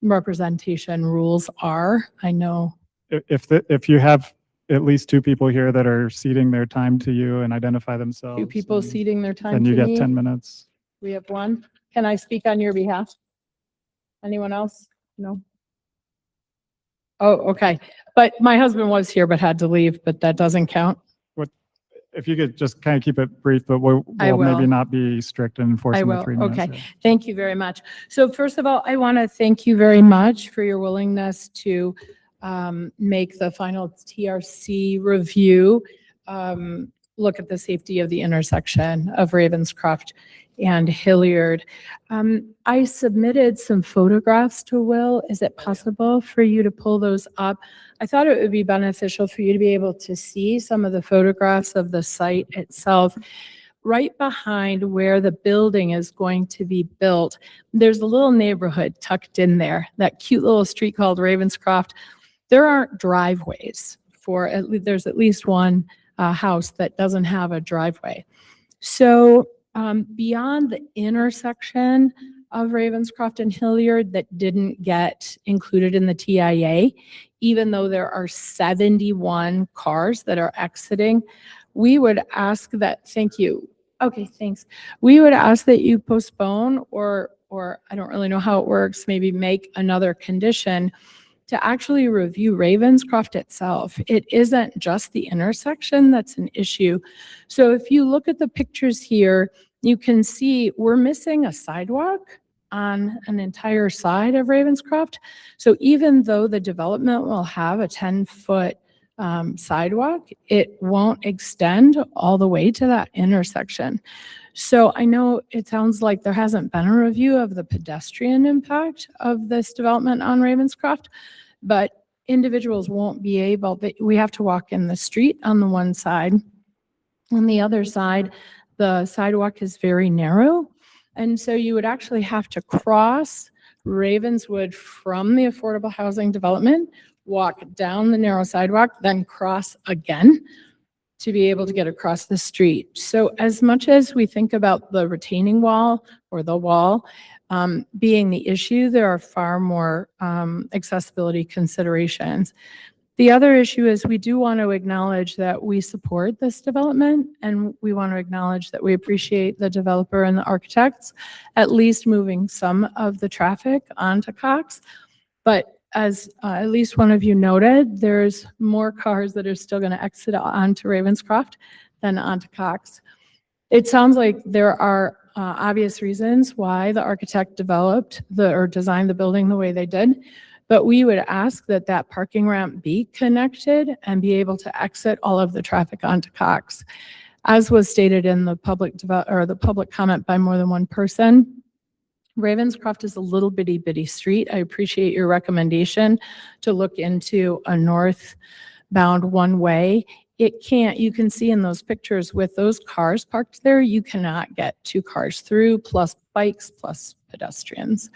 representation rules are. I know. If you have at least two people here that are ceding their time to you and identify themselves. Two people ceding their time then to you me. get 10 minutes. We have one. Can I speak on your behalf? Anyone else? No? Oh, okay. But my husband was here but had to leave, but that doesn't count. If you could just kind of keep it brief, but we'll maybe not be strict in enforcing the 3 minutes. Okay. Thank you very much. So first of all, I want to thank you very much for your willingness to make the final TRC review look at the safety of the intersection of Ravenscroft and Hilliard. I submitted some photographs to Will. Is it possible for you to pull those up? I thought it would be beneficial for you to be able to see some of the photographs of the site itself. Right behind where the building is going to be built, there's a little neighborhood tucked in there, that cute little street called Ravenscroft. There aren't driveways for, there's at least one house that doesn't have a driveway. So beyond the intersection of Ravenscroft and Hilliard that didn't get included in the TIA, even though there are 71 cars that are exiting, we would ask that, thank you. Okay, thanks. We would ask that you postpone or I don't really know how it works, maybe make another condition to actually review Ravenscroft itself. It isn't just the intersection that's an issue. So if you look at the pictures here, you can see we're missing a sidewalk on an entire side of Ravenscroft. So even though the development will have a 10-foot sidewalk, it won't extend all the way to that intersection. So I know it sounds like there hasn't been a review of the pedestrian impact of this development on Ravenscroft, but individuals won't be able, we have to walk in the street on the one side. On the other side, the sidewalk is very narrow. And so you would actually have to cross Ravenswood from the affordable housing development, walk down the narrow sidewalk, then cross again to be able to get across the street. So as much as we think about the retaining wall or the wall being the issue, there are far more accessibility considerations. The other issue is we do want to acknowledge that we support this development, and we want to acknowledge that we appreciate the developer and the architects at least moving some of the traffic onto Cox. But as at least one of you noted, there's more cars that are still going to exit onto Ravenscroft than onto Cox. It sounds like there are obvious reasons why the architect developed or designed the building the way they did. But we would ask that that parking ramp be connected and be able to exit all of the traffic onto Cox. As was stated in the public comment by more than one person, Ravenscroft is a little bitty street. I appreciate your recommendation to look into a northbound one-way. It can't, you can see in those pictures with those cars parked there, you cannot get two cars through, plus bikes, plus pedestrians.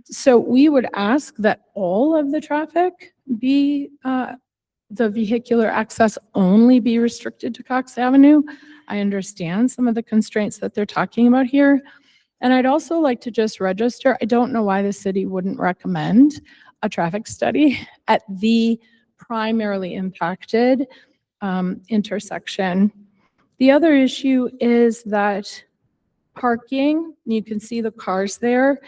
So we would ask that all of the traffic be, the vehicular access only be restricted to Cox Avenue. I understand some of the constraints that they're talking about here. And I'd also like to just register, I don't know why the city wouldn't recommend a traffic study at the primarily impacted intersection. The other issue is that parking, you can see the cars there.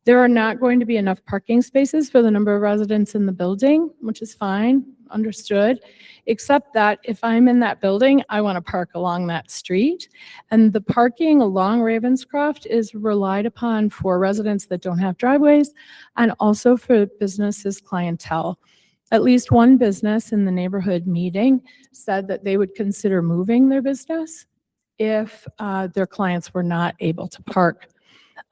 There are not going to be enough parking spaces for the number of residents in the building, which is fine, understood, except that if I'm in that building, I want to park along that street. And the parking along Ravenscroft is relied upon for residents that don't have driveways and also for businesses clientele. At least one business in the neighborhood meeting said that they would consider moving their business if their clients were not able to park.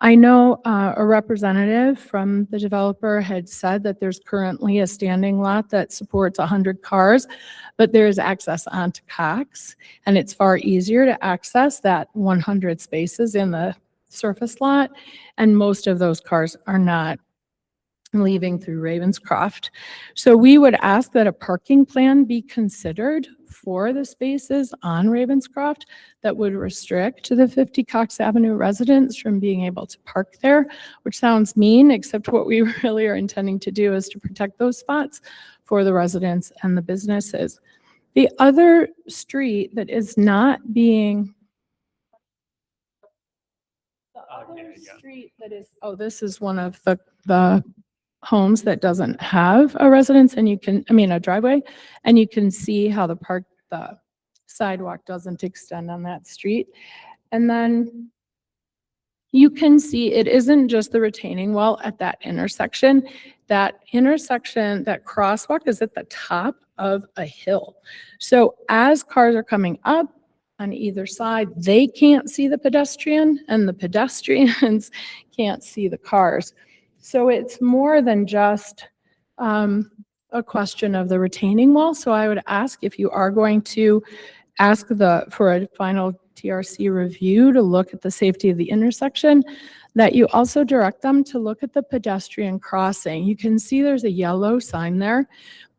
I know a representative from the developer had said that there's currently a standing lot that supports 100 cars, but there is access onto Cox, and it's far easier to access that 100 spaces in the surface lot, and most of those cars are not leaving through Ravenscroft. So we would ask that a parking plan be considered for the spaces on Ravenscroft that would restrict the 50 Cox Avenue residents from being able to park there, which sounds mean, except what we really are intending to do is to protect those spots for the residents and the businesses. The other street that is not being street that is, oh, this is one of the homes that doesn't have a residence, and you can, a driveway, and you can see how the sidewalk doesn't extend on that street. And then you can see it isn't just the retaining wall at that intersection. that intersection, that crosswalk is at the top of a hill. So as cars are coming up on either side, they can't see the pedestrian and the pedestrians can't see the cars. So it's more than just a question of the retaining wall. So I would ask if you are going to ask for a final TRC review to look at the safety of the intersection, that you also direct them to look at the pedestrian crossing. You can see there's a yellow sign there,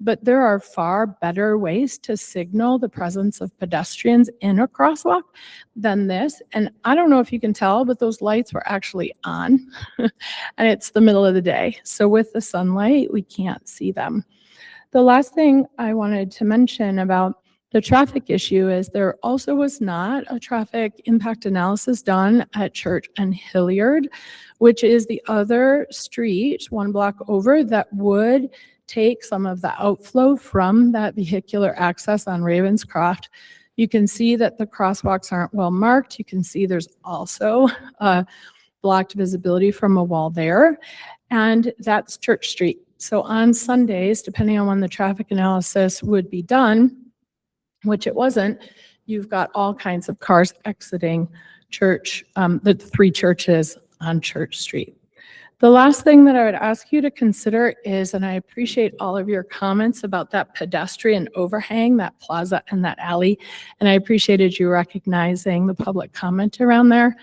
but there are far better ways to signal the presence of pedestrians in a crosswalk than this. And I don't know if you can tell, but those lights were actually on and it's the middle of the day. So with the sunlight, we can't see them. The last thing I wanted to mention about the traffic issue is there also was not a traffic impact analysis done at Church and Hilliard, which is the other street 1 block over that would take some of the outflow from that vehicular access on Ravenscroft. You can see that the crosswalks aren't well marked. You can see there's also blocked visibility from a wall there, and that's Church Street. So on Sundays, depending on when the traffic analysis would be done, which it wasn't, you've got all kinds of cars exiting church, the 3 churches on Church Street. The last thing that I would ask you to consider is, and I appreciate all of your comments about that pedestrian overhang, that plaza and that alley, and I appreciated you recognizing the public comment around there.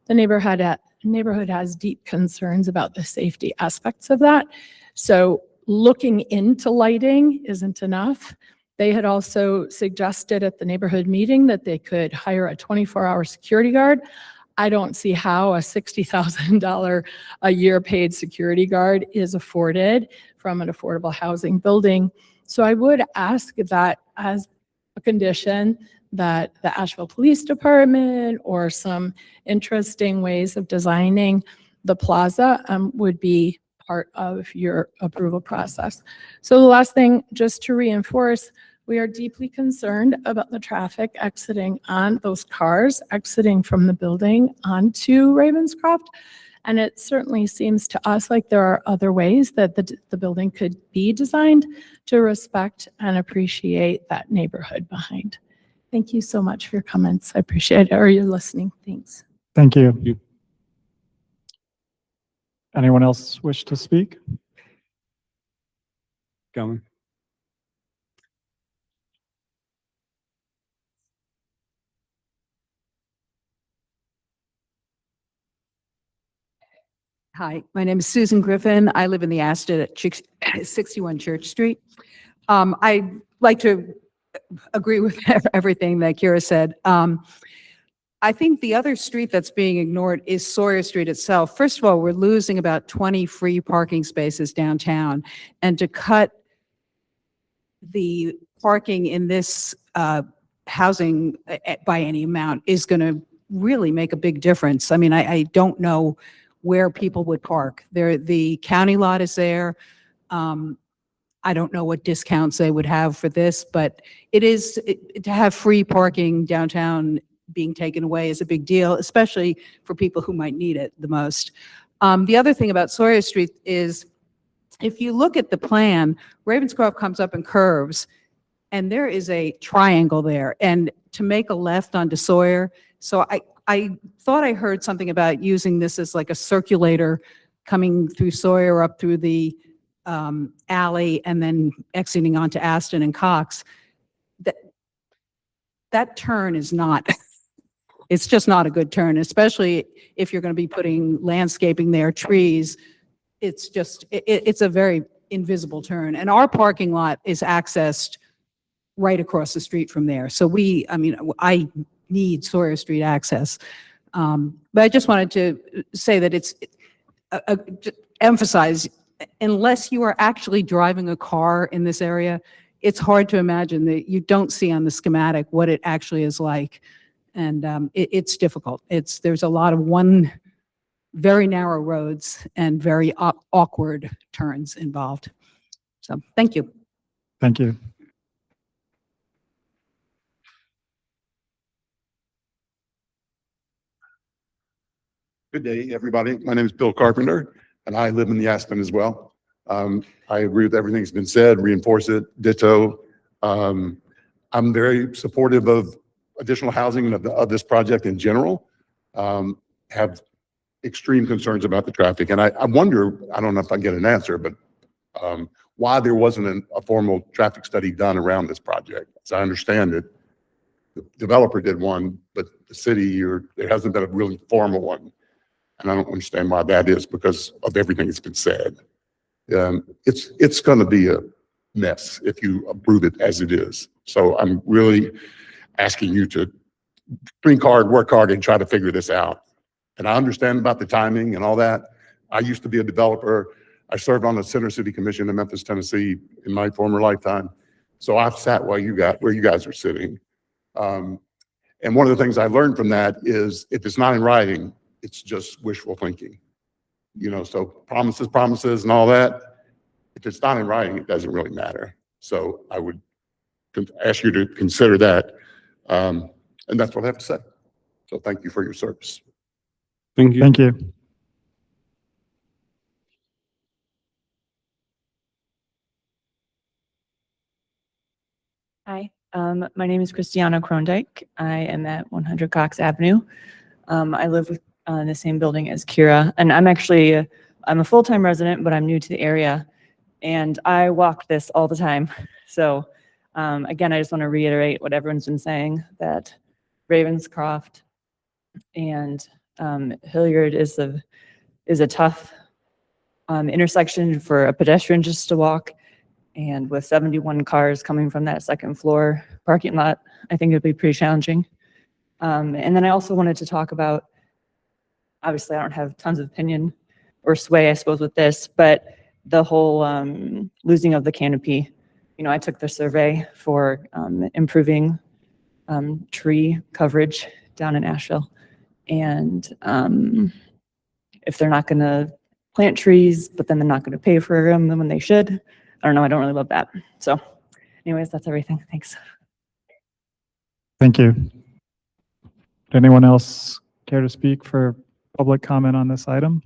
The neighborhood has deep concerns about the safety aspects of that. So looking into lighting isn't enough. They had also suggested at the neighborhood meeting that they could hire a 24-hour security guard. I don't see how a $60,000 a year paid security guard is afforded from an affordable housing building. So I would ask that as a condition that the Asheville Police Department or some interesting ways of designing the plaza would be part of your approval process. So the last thing, just to reinforce, we are deeply concerned about the traffic exiting on those cars, exiting from the building onto Ravenscroft. And it certainly seems to us like there are other ways that the building could be designed to respect and appreciate that neighborhood behind. Thank you so much for your comments. I appreciate it, or your listening. Thanks. Thank you. Anyone else wish to speak? Going. Hi, my name is Susan Griffin. I live in the Aston at 61 Church Street. I'd like to agree with everything that Kira said. I think the other street that's being ignored is Sawyer Street itself. First of all, we're losing about 20 free parking spaces downtown. And to cut the parking in this housing by any amount is going to really make a big difference. I mean, I don't know where people would park. The county lot is there. I don't know what discounts they would have for this, but to have free parking downtown being taken away is a big deal, especially for people who might need it the most. The other thing about Sawyer Street is, if you look at the plan, Ravenscroft comes up and curves, and there is a triangle there. And to make a left onto Sawyer, so I thought I heard something about using this as like a circulator coming through Sawyer up through the alley and then exiting onto Aston and Cox. That turn is not, it's just not a good turn, especially if you're going to be putting landscaping there, trees. It's just, it's a very invisible turn. And our parking lot is accessed right across the street from there. So I need Sawyer Street access. But I just wanted to say that it's, emphasize, unless you are actually driving a car in this area, it's hard to imagine that you don't see on the schematic what it actually is like. And it's difficult. There's a lot of very narrow roads and very awkward turns involved. So thank you. Thank you. Good day, everybody. My name is Bill Carpenter, and I live in the Aspen as well. I agree with everything that's been said, reinforce it, ditto. I'm very supportive of additional housing and of this project in general. Have extreme concerns about the traffic. And I wonder, I don't know if I get an answer, but why there wasn't a formal traffic study done around this project. As I understand it, the developer did one, but the city, there hasn't been a really formal one. And I don't understand why that is because of everything that's been said. It's going to be a mess if you approve it as it is. So I'm really asking you to think hard, work hard, and try to figure this out. And I understand about the timing and all that. I used to be a developer. I served on the Center City Commission in Memphis, Tennessee in my former lifetime. So I've sat where you guys are sitting. And one of the things I learned from that is if it's not in writing, it's just wishful thinking. So promises and all that. If it's not in writing, it doesn't really matter. So I would ask you to consider that. And that's what I have to say. So thank you for your service. Thank you. Thank you. Hi, my name is Christiana Krondyke. I am at 100 Cox Avenue. I live in the same building as Kira, and I'm a full-time resident, but I'm new to the area, and I walk this all the time. So again, I just want to reiterate what everyone's been saying, that Ravenscroft and Hilliard is a tough intersection for a pedestrian just to walk. And with 71 cars coming from that second floor parking lot, I think it'd be pretty challenging. And then I also wanted to talk about, obviously I don't have tons of opinion or sway, I suppose, with this, but the whole losing of the canopy. I took the survey for improving tree coverage down in Asheville. And if they're not going to plant trees, but then they're not going to pay for them when they should, I don't know. I don't really love that. So anyways, that's everything. Thanks. Thank you. Would anyone else care to speak for public comment on this item?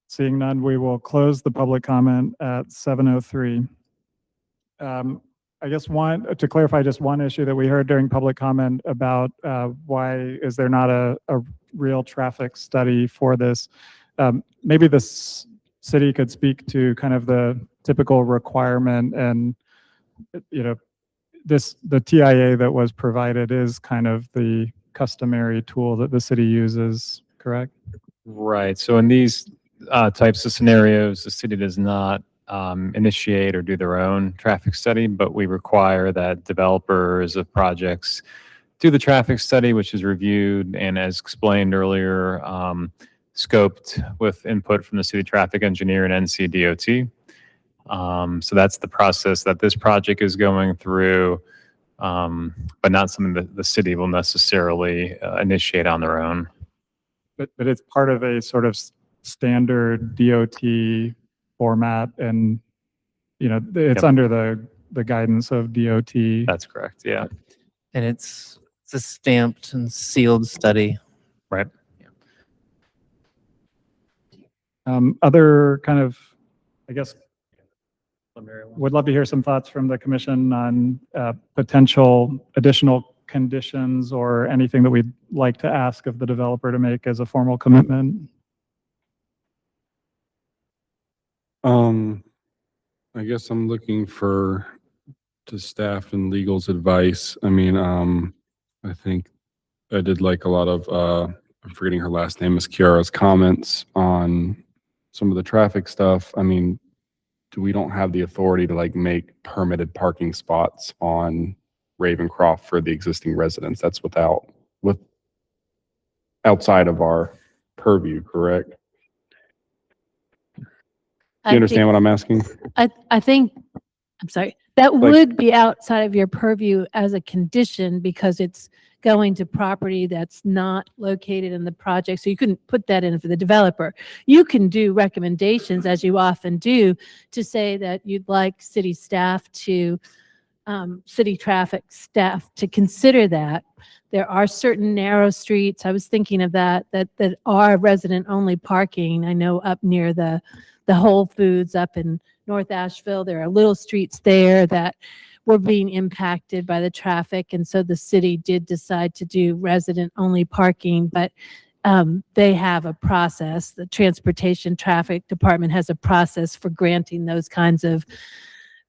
Seeing none, we will close the public comment at 7:03. I guess to clarify just one issue that we heard during public comment about why is there not a real traffic study for this. Maybe this city could speak to kind of the typical requirement and, the TIA that was provided is kind of the customary tool that the city uses, correct? Right. So in these types of scenarios, the city does not initiate or do their own traffic study, but we require that developers of projects do the traffic study, which is reviewed and, as explained earlier, scoped with input from the city traffic engineer and NCDOT. So that's the process that this project is going through, but not something that the city will necessarily initiate on their own. But it's part of a sort of standard DOT format, and it's under the guidance of DOT. That's correct. Yeah. And it's a stamped and sealed study. Right. Other kind of, I guess, would love to hear some thoughts from the commission on potential additional conditions or anything that we'd like to ask of the developer to make as a formal commitment. I guess I'm looking to staff and legal's advice. I mean, I think I did like a lot of, I'm forgetting her last name, is Kiara's comments on some of the traffic stuff. I mean, we don't have the authority to make permitted parking spots on Ravencroft for the existing residents. That's outside of our purview, correct? You understand what I'm asking? I think, I'm sorry, that would be outside of your purview as a condition because it's going to property that's not located in the project. So you couldn't put that in for the developer. You can do recommendations, as you often do, to say that you'd like city staff to city traffic staff to consider that. There are certain narrow streets, I was thinking of that are resident-only parking. I know up near the Whole Foods up in North Asheville, there are little streets there that were being impacted by the traffic. And so the city did decide to do resident-only parking, but they have a process. The Transportation Traffic Department has a process for granting those kinds of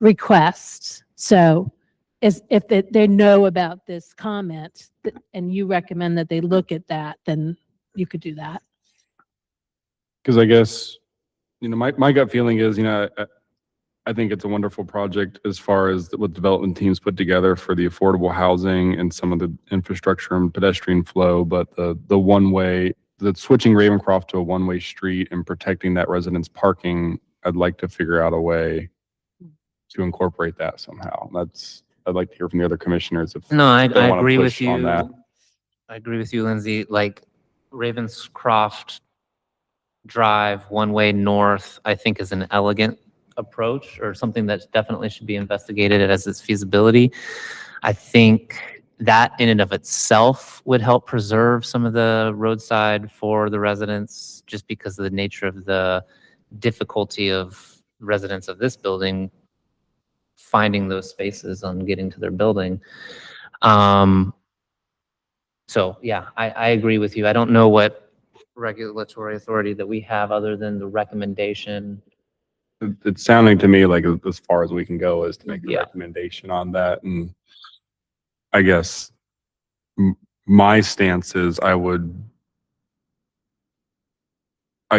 requests. So if they know about this comment and you recommend that they look at that, then you could do that. Because I guess, my gut feeling is, I think it's a wonderful project as far as what development teams put together for the affordable housing and some of the infrastructure and pedestrian flow, but the switching Ravencroft to a one-way street and protecting that residents' parking, I'd like to figure out a way to incorporate that somehow. I'd like to hear from the other commissioners if No, I they wanna agree with push on you. that. I agree with you, Lindsay. Like Ravenscroft Drive, one way north, I think is an elegant approach or something that definitely should be investigated as its feasibility. I think that in and of itself would help preserve some of the roadside for the residents, just because of the nature of the difficulty of residents of this building finding those spaces on getting to their building. So yeah, I agree with you. I don't know what regulatory authority that we have other than the recommendation. It's sounding to me like as far as we can go is to make a Yeah. recommendation on that. And I guess my stance is I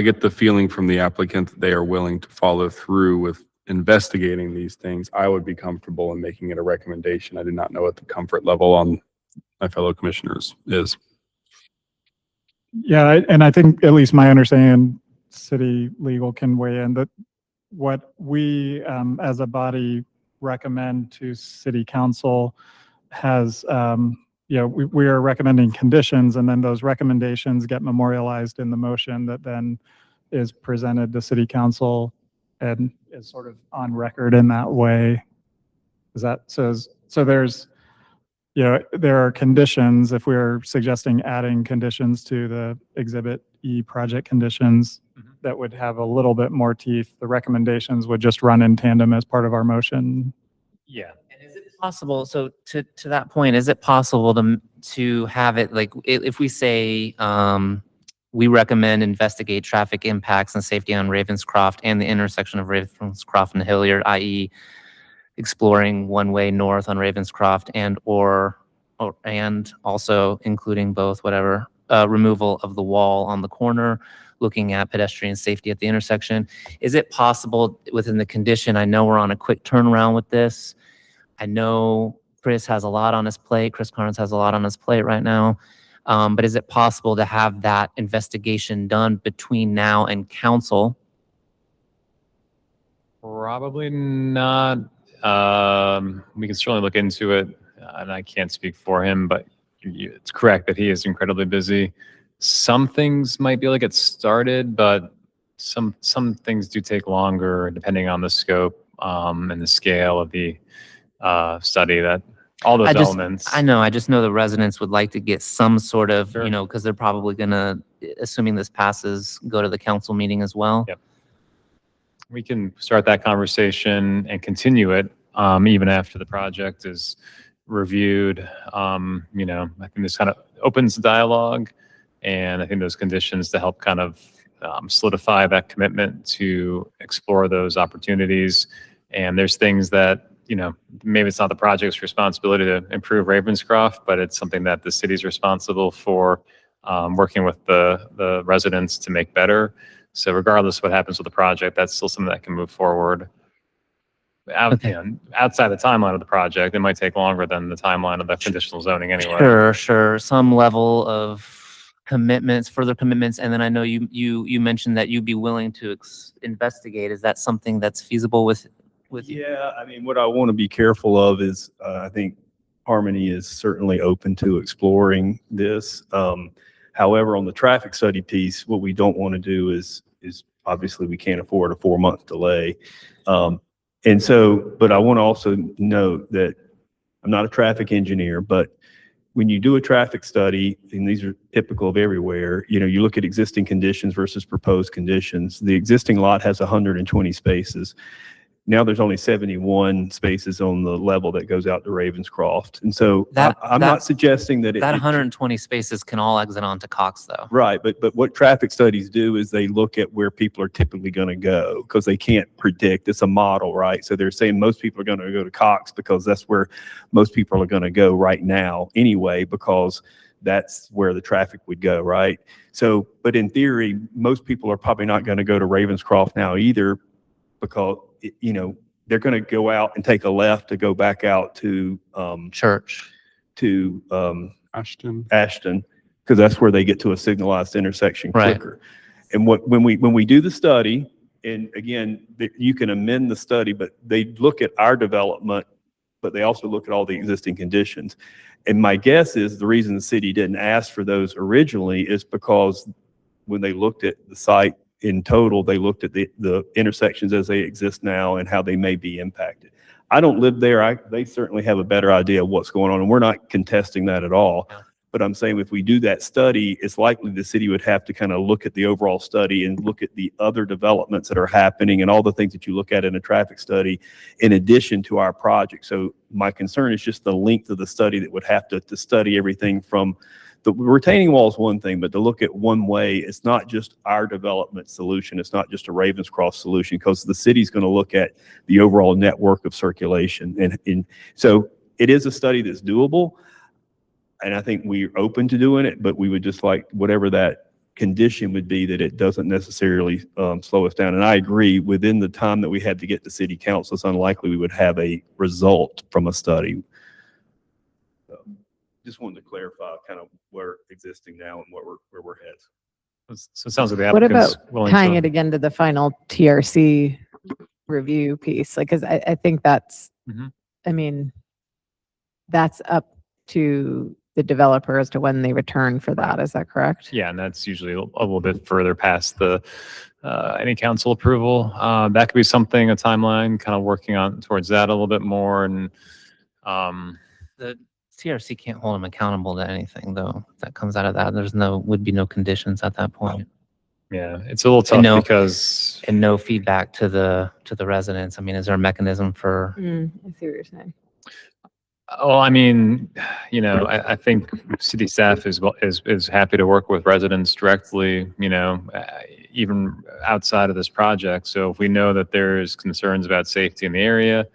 get the feeling from the applicant that they are willing to follow through with investigating these things. I would be comfortable in making it a recommendation. I do not know what the comfort level on my fellow commissioners is. Yeah, and I think at least my understanding, city legal can weigh in, that what we as a body recommend to city council has, we are recommending conditions, and then those recommendations get memorialized in the motion that then is presented to city council and is sort of on record in that way. Is that so there's, there are conditions, if we're suggesting adding conditions to the Exhibit E project conditions that would have a little bit more teeth, the recommendations would just run in tandem as part of our motion. Yeah. And is it possible, so to that point, is it possible to have it like, if we say, we recommend investigate traffic impacts and safety on Ravenscroft and the intersection of Ravenscroft and Hilliard, i.e. exploring one-way north on Ravenscroft and also including both, whatever, removal of the wall on the corner, looking at pedestrian safety at the intersection. Is it possible within the condition, I know we're on a quick turnaround with this. I know Chris has a lot on his plate. Chris Carnes has a lot on his plate right now. But is it possible to have that investigation done between now and council? Probably not. We can certainly look into it, and I can't speak for him, but it's correct that he is incredibly busy. Some things might be able to get started, but some things do take longer depending on the scope and the scale of the study. That all those elements. I know. I just know the residents would like to get some sort of, because they're probably gonna, assuming this passes, go to the council meeting as well. Yep. We can start that conversation and continue it even after the project is reviewed. I think this kind of opens the dialogue, and I think those conditions to help kind of solidify that commitment to explore those opportunities. And there's things that, maybe it's not the project's responsibility to improve Ravenscroft, but it's something that the city's responsible for working with the residents to make better. So regardless of what happens with the project, that's still something that can move forward. Outside the timeline of the project, it might take longer than the timeline of the conditional zoning anyway. Sure. Some level of commitments, further commitments, and then I know you mentioned that you'd be willing to investigate. Is that something that's feasible with you? Yeah, I mean, what I want to be careful of is, I think Harmony is certainly open to exploring this. However, on the traffic study piece, what we don't want to do is obviously we can't afford a 4-month delay. But I want to also note that I'm not a traffic engineer, but when you do a traffic study, and these are typical of everywhere, you know, you look at existing conditions versus proposed conditions. The existing lot has 120 spaces. Now there's only 71 spaces on the level that goes out to Ravenscroft. And so I'm not suggesting that That 120 spaces can all exit onto Cox though. Right, but what traffic studies do is they look at where people are typically going to go because they can't predict. It's a model, right? So they're saying most people are going to go to Cox because that's where most people are going to go right now anyway, because that's where the traffic would go, right? So, but in theory, most people are probably not going to go to Ravenscroft now either because, you know, they're going to go out and take a left to go back out to Church. To Ashton, because that's where they get to a signalized intersection Right. quicker. And when we do the study, and again, you can amend the study, but they look at our development, but they also look at all the existing conditions. And my guess is the reason the city didn't ask for those originally is because when they looked at the site in total, they looked at the intersections as they exist now and how they may be impacted. I don't live there. They certainly have a better idea of what's going on, and we're not contesting that at all. Yeah. But I'm saying if we do that study, it's likely the city would have to kind of look at the overall study and look at the other developments that are happening and all the things that you look at in a traffic study in addition to our project. So my concern is just the length of the study that would have to study everything from the retaining wall is one thing, but to look at one way, it's not just our development solution. It's not just a Ravenscroft solution because the city's going to look at the overall network of circulation. And so it is a study that's doable. And I think we're open to doing it, but we would just like whatever that condition would be that it doesn't necessarily slow us down. And I agree, within the time that we had to get to city council, it's unlikely we would have a result from a study. So, just wanted to clarify kind of where existing now and where we're headed. So it sounds like the What applicant's about willing tying to. it again to the final TRC review piece? Like, because I think that's, Mhm. I mean, that's up to the developer as to when they return for that. Is that correct? Yeah, and that's usually a little bit further past the any council approval. That could be something, a timeline, kind of working on towards that a little bit more. And The TRC can't hold them accountable to anything though. That comes out of that. Would be no conditions at that point. yeah, it's a little tough no- because And no feedback to the residents. I mean, is there a mechanism for? I see what you're saying. well, I mean, you know, I think city staff is happy to work with residents directly, you know, even outside of this project. So if we know that there's concerns about safety in the area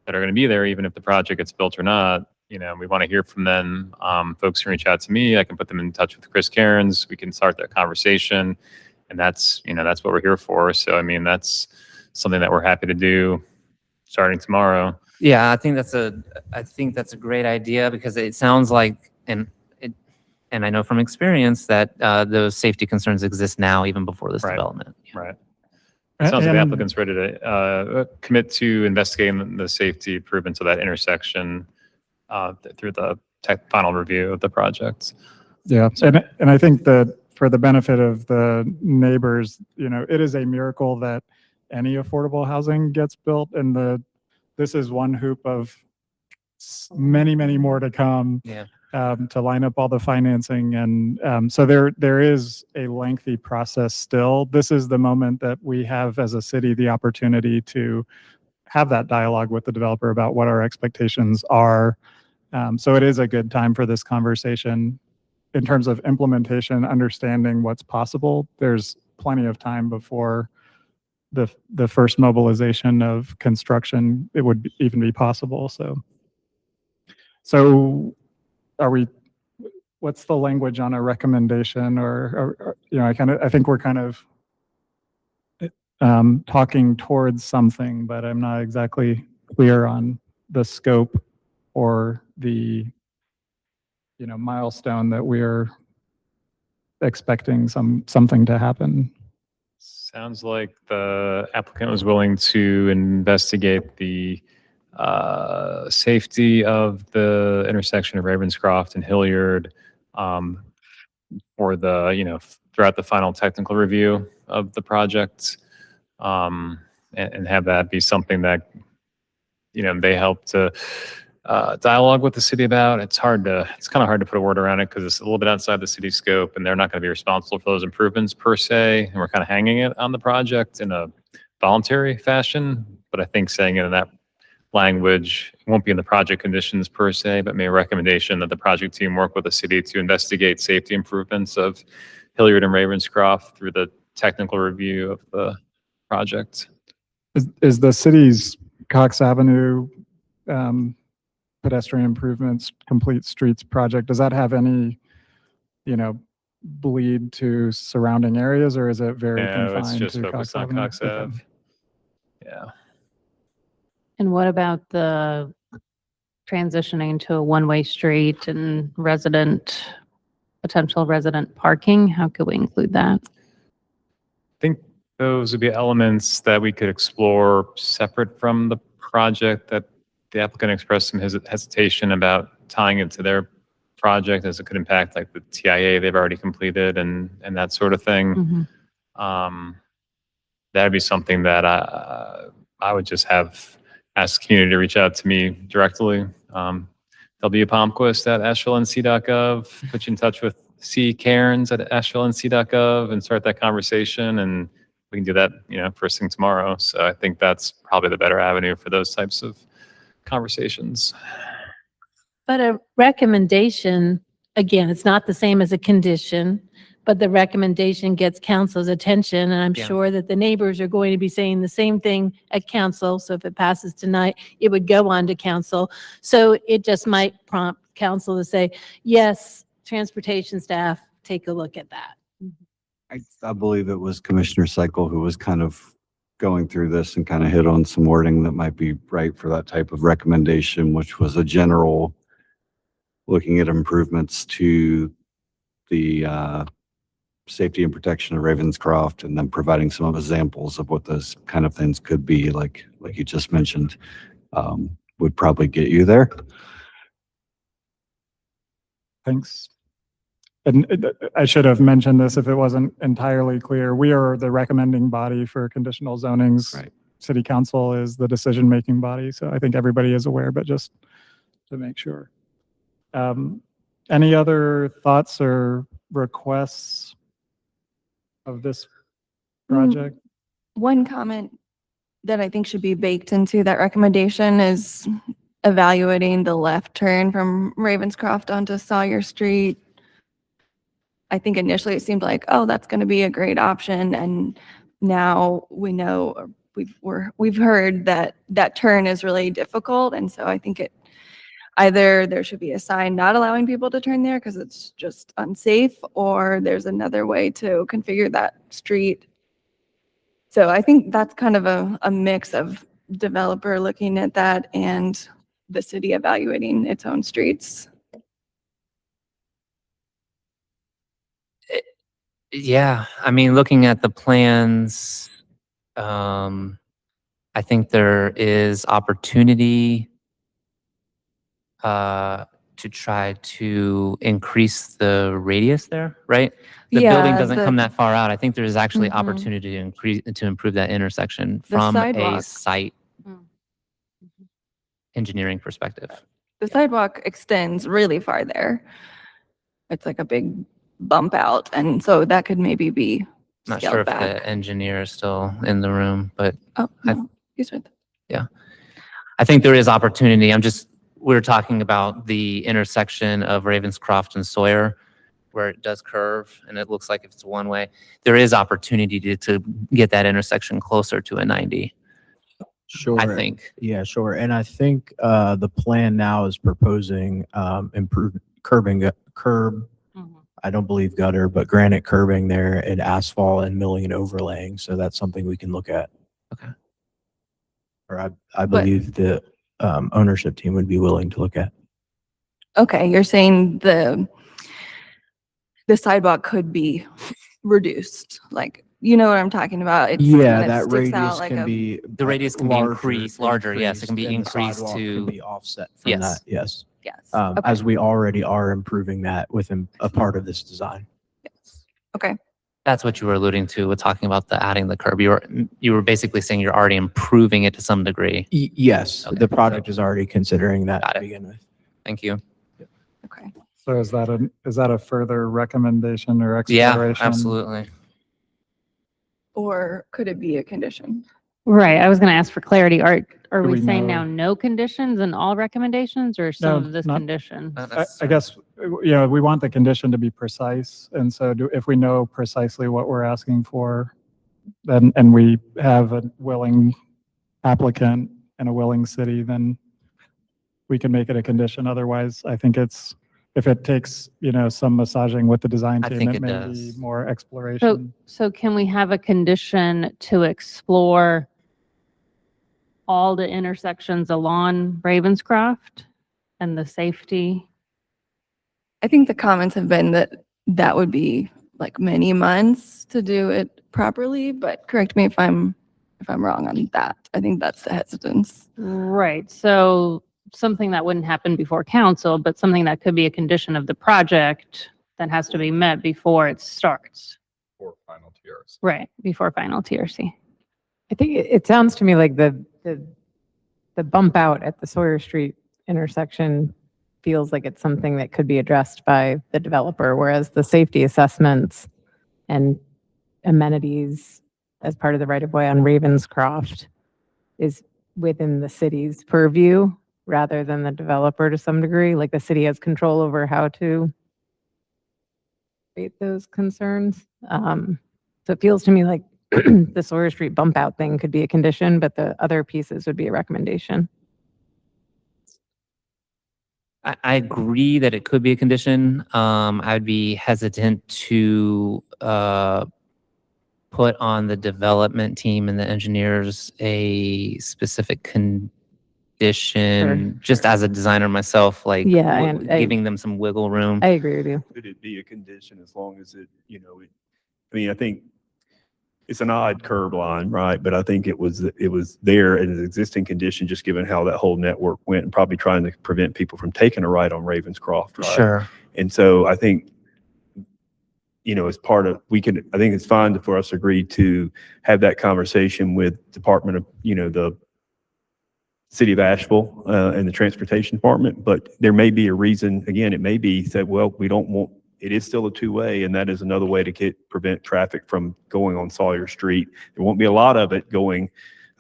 that are going to be there, even if the project gets built or not, you know, we want to hear from them. Folks can reach out to me. I can put them in touch with Chris Cairns. We can start that conversation. And that's, you know, that's what we're here for. So, I mean, that's something that we're happy to do starting tomorrow. Yeah, I think that's a great idea because it sounds like, and I know from experience that those safety concerns exist now, even before this Right. development. Right. It sounds like the And- applicant's ready to commit to investigating the safety improvements of that intersection through the final review of the project. Yeah, and I think that for the benefit of the neighbors, you know, it is a miracle that any affordable housing gets built, and this is one hoop of many, many more to come. Yeah. To line up all the financing, and so there is a lengthy process still. This is the moment that we have as a city the opportunity to have that dialogue with the developer about what our expectations are. So it is a good time for this conversation. In terms of implementation, understanding what's possible, there's plenty of time before the first mobilization of construction, it would even be possible. So are we, what's the language on a recommendation or you know, I think we're kind of talking towards something, but I'm not exactly clear on the scope or the, you know, milestone that we're expecting something to happen. Sounds like the applicant was willing to investigate the safety of the intersection of Ravenscroft and Hilliard for the, you know, throughout the final technical review of the project, and have that be something that, you know, they help to dialogue with the city about. It's kind of hard to put a word around it because it's a little bit outside the city scope and they're not going to be responsible for those improvements per se. And we're kind of hanging it on the project in a voluntary fashion. But I think saying it in that language won't be in the project conditions per se, but maybe a recommendation that the project team work with the city to investigate safety improvements of Hilliard and Ravenscroft through the technical review of the project. Is the city's Cox Avenue pedestrian improvements, complete streets project, does that have any, bleed to surrounding areas, or is it very No, it's confined just to focused Cox on Avenue? Cox Okay. Ave. Yeah. And what about the transitioning to a one-way street and potential resident parking? How could we include that? I think those would be elements that we could explore separate from the project that the applicant expressed some hesitation about tying it to their project as it could impact like the TIA they've already completed and that sort of thing. That'd be something that I would just ask the community to reach out to me directly. W. Palmquist at ashevillennc.gov, put you in touch with C. Cairns at ashevillennc.gov and start that conversation. And we can do that, first thing tomorrow. So I think that's probably the better avenue for those types of conversations. But a recommendation, again, it's not the same as a condition, but the recommendation gets council's attention. And I'm Yeah. sure that the neighbors are going to be saying the same thing at council. So if it passes tonight, it would go on to council. So it just might prompt council to say, yes, transportation staff, take a look at that. I believe it was Commissioner Cycle who was kind of going through this and kind of hit on some wording that might be right for that type of recommendation, which was a general looking at improvements to the safety and protection of Ravenscroft, and then providing some examples of what those kind of things could be, like you just mentioned, would probably get you there. Thanks. And I should have mentioned this if it wasn't entirely clear. We are the recommending body for conditional zonings. Right. City council is the decision-making body. So I think everybody is aware, but just to make sure. Any other thoughts or requests of this project? One comment that I think should be baked into that recommendation is evaluating the left turn from Ravenscroft onto Sawyer Street. I think initially it seemed like, oh, that's going to be a great option. And now we know, we've heard that that turn is really difficult. And so I think either there should be a sign not allowing people to turn there because it's just unsafe, or there's another way to configure that street. So I think that's kind of a mix of developer looking at that and the city evaluating its own streets. Yeah, I mean, looking at the plans, I think there is opportunity to try to increase the radius there, right? The building Yeah, doesn't come that far out. I think there's actually Mhm. opportunity to improve that intersection The from a sidewalk. site engineering perspective. The sidewalk extends really far there. It's like a big bump out. And so that could maybe be Not scaled sure if back. the engineer is still in the room, but Oh, no, he's right there. yeah. I think there is opportunity. We're talking about the intersection of Ravenscroft and Sawyer where it does curve and it looks like if it's one way, there is opportunity to get that intersection closer to a 90. Sure. I think. Yeah, sure. And I think the plan now is proposing improved curb. I don't believe gutter, but granite curbing there and asphalt and milling and overlaying. So that's something we can look at. Okay. Or I believe the ownership team would be willing to look at. Okay, you're saying the sidewalk could be reduced, like, you know what I'm talking about? It's when Yeah, it that sticks out radius like can a- be. The radius can be larger. Yes, it can be and the increased sidewalk to. can be offset from Yes. that. Yes. Yes. As we already are improving that within a part of this design. Okay. That's what you were alluding to with talking about the adding the curb. You were basically saying you're already improving it to some degree. Yes, Okay, the project is already considering that Got to it. begin with. Thank you. Okay. So is that a further recommendation or Yeah, exploration? absolutely. Or could it be a condition? Right, I was going to ask for clarity. Are Do we we saying know? now no conditions and all recommendations or some No, of this not- condition? Not I necessarily. guess, we want the condition to be precise. And so if we know precisely what we're asking for, then, and we have a willing applicant and a willing city, then we can make it a condition. Otherwise, I think if it takes, some massaging with the design I team, think it it may does. be more exploration. So can we have a condition to explore all the intersections along Ravenscroft and the safety? I think the comments have been that that would be like many months to do it properly, but correct me if I'm wrong on that. I think that's the hesitance. Right, so something that wouldn't happen before council, but something that could be a condition of the project that has to be met before it starts. For final TRC. Right, before final TRC. I think it sounds to me like the bump out at the Sawyer Street intersection feels like it's something that could be addressed by the developer, whereas the safety assessments and amenities as part of the right of way on Ravenscroft is within the city's purview rather than the developer to some degree. Like the city has control over how to create those concerns. So it feels to me like the Sawyer Street bump out thing could be a condition, but the other pieces would be a recommendation. I agree that it could be a condition. I'd be hesitant to put on the development team and the engineers a specific condition, just as a designer myself, like Yeah, and giving them some wiggle room. I agree with you. Could it be a condition as long as it, I think it's an odd curb line, right? But I think it was there in an existing condition, just given how that whole network went and probably trying to prevent people from taking a right on Ravenscroft, right? Sure. And so I think, as part of, I think it's fine for us to agree to have that conversation with Department of, the City of Asheville and the Transportation Department, but there may be a reason, again, it may be that, well, we don't want, it is still a two-way, and that is another way to prevent traffic from going on Sawyer Street. There won't be a lot of it going,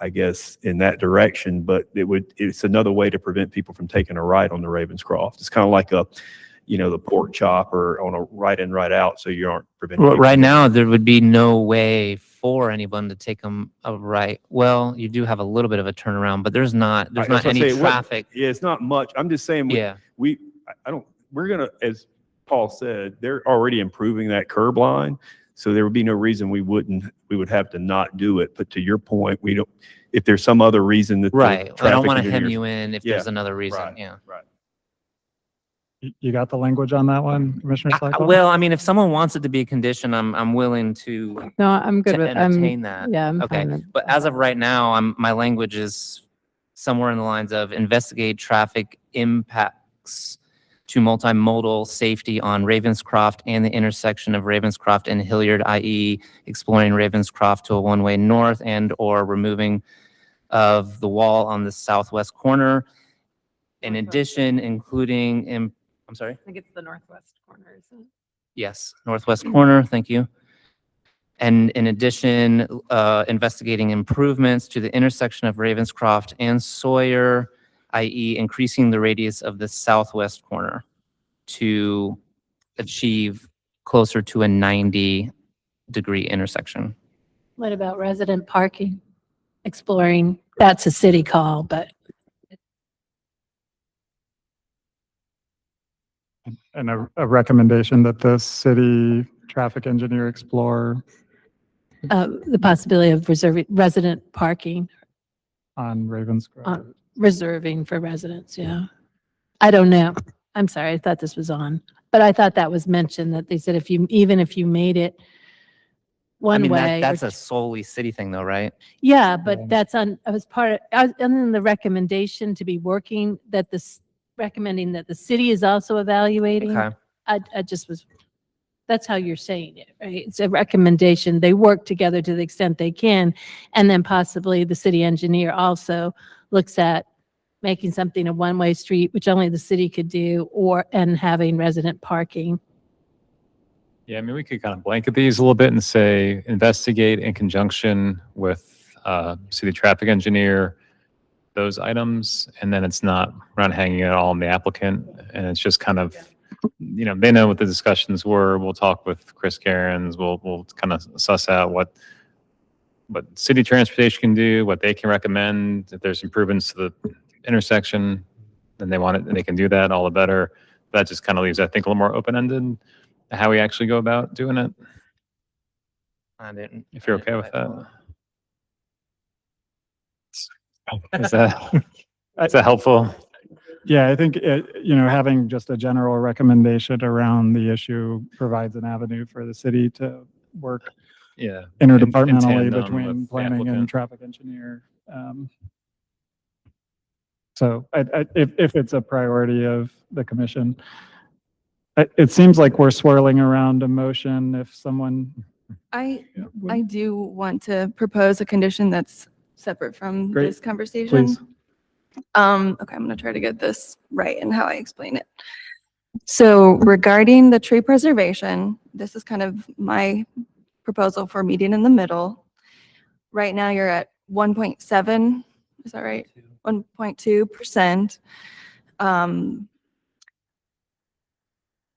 I guess, in that direction, but it's another way to prevent people from taking a right on the Ravenscroft. It's kind of like the pork chop or on a right in, right out, so you aren't preventing. Well, people right from- now, there would be no way for anyone to take them a right. Well, you do have a little bit of a turnaround, but there's not That's what I any say, it wasn't- traffic. Yeah, it's not much. I'm just saying, Yeah. we're gonna, as Paul said, they're already improving that curb line. So there would be no reason we would have to not do it. But to your point, if there's some other reason that. the Right. I don't traffic want to hem engineers- you in if Yeah, there's another reason. right, Yeah. Right. You got the language on that one, Commissioner Cycle? Well, I mean, if someone wants it to be a condition, I'm willing to No, I'm good to with, entertain that. yeah, I'm Okay. fine with But as of right now, my language is somewhere in the lines of investigate traffic impacts to multimodal safety on Ravenscroft and the intersection of Ravenscroft and Hilliard, i.e. exploring Ravenscroft to a one-way north and or removing of the wall on the southwest corner. In addition, including, I'm sorry? I think it's the northwest corner, isn't it? Yes, northwest corner, thank you. And in addition, investigating improvements to the intersection of Ravenscroft and Sawyer, i.e. increasing the radius of the southwest corner to achieve closer to a 90-degree intersection. What about resident parking? Exploring, that's a city call, but And a recommendation that the city traffic engineer explore the possibility of reserving resident parking, on Ravenscroft. reserving for residents, yeah. I don't know. I'm sorry, I thought this was on, but I thought that was mentioned, that they said even if you made it I one mean, way. that's or a solely city thing though, right? Yeah, but that's as part of, and then the recommendation to be working, recommending that the city is also evaluating. Okay. I just was That's how you're saying it, right? It's a recommendation. They work together to the extent they can. And then possibly the city engineer also looks at making something a one-way street, which only the city could do, and having resident parking. Yeah, I mean, we could kind of blanket these a little bit and say, investigate in conjunction with city traffic engineer, those items, and then it's not, we're not hanging it all on the applicant, and it's just kind of, you know, they know what the discussions were. We'll talk with Chris Cairns. We'll kind of suss out what city transportation can do, what they can recommend. If there's improvements to the intersection, then they want it, and they can do that, all the better. That just kind of leaves, I think, a little more open-ended how we actually go about doing it. If you're okay with that. Is that helpful? Yeah, I think, having just a general recommendation around the issue provides an avenue for the city to work Yeah. interdepartmentally tandem between with the planning and applicant. traffic engineer. So if it's a priority of the commission, it seems like we're swirling around a motion. If someone, I do want to propose a condition that's separate from Great. this conversation. Please. Okay, I'm going to try to get this right in how I explain it. So regarding the tree preservation, this is kind of my proposal for meeting in the middle. Right now you're at 1.7, is that right? 1.2%.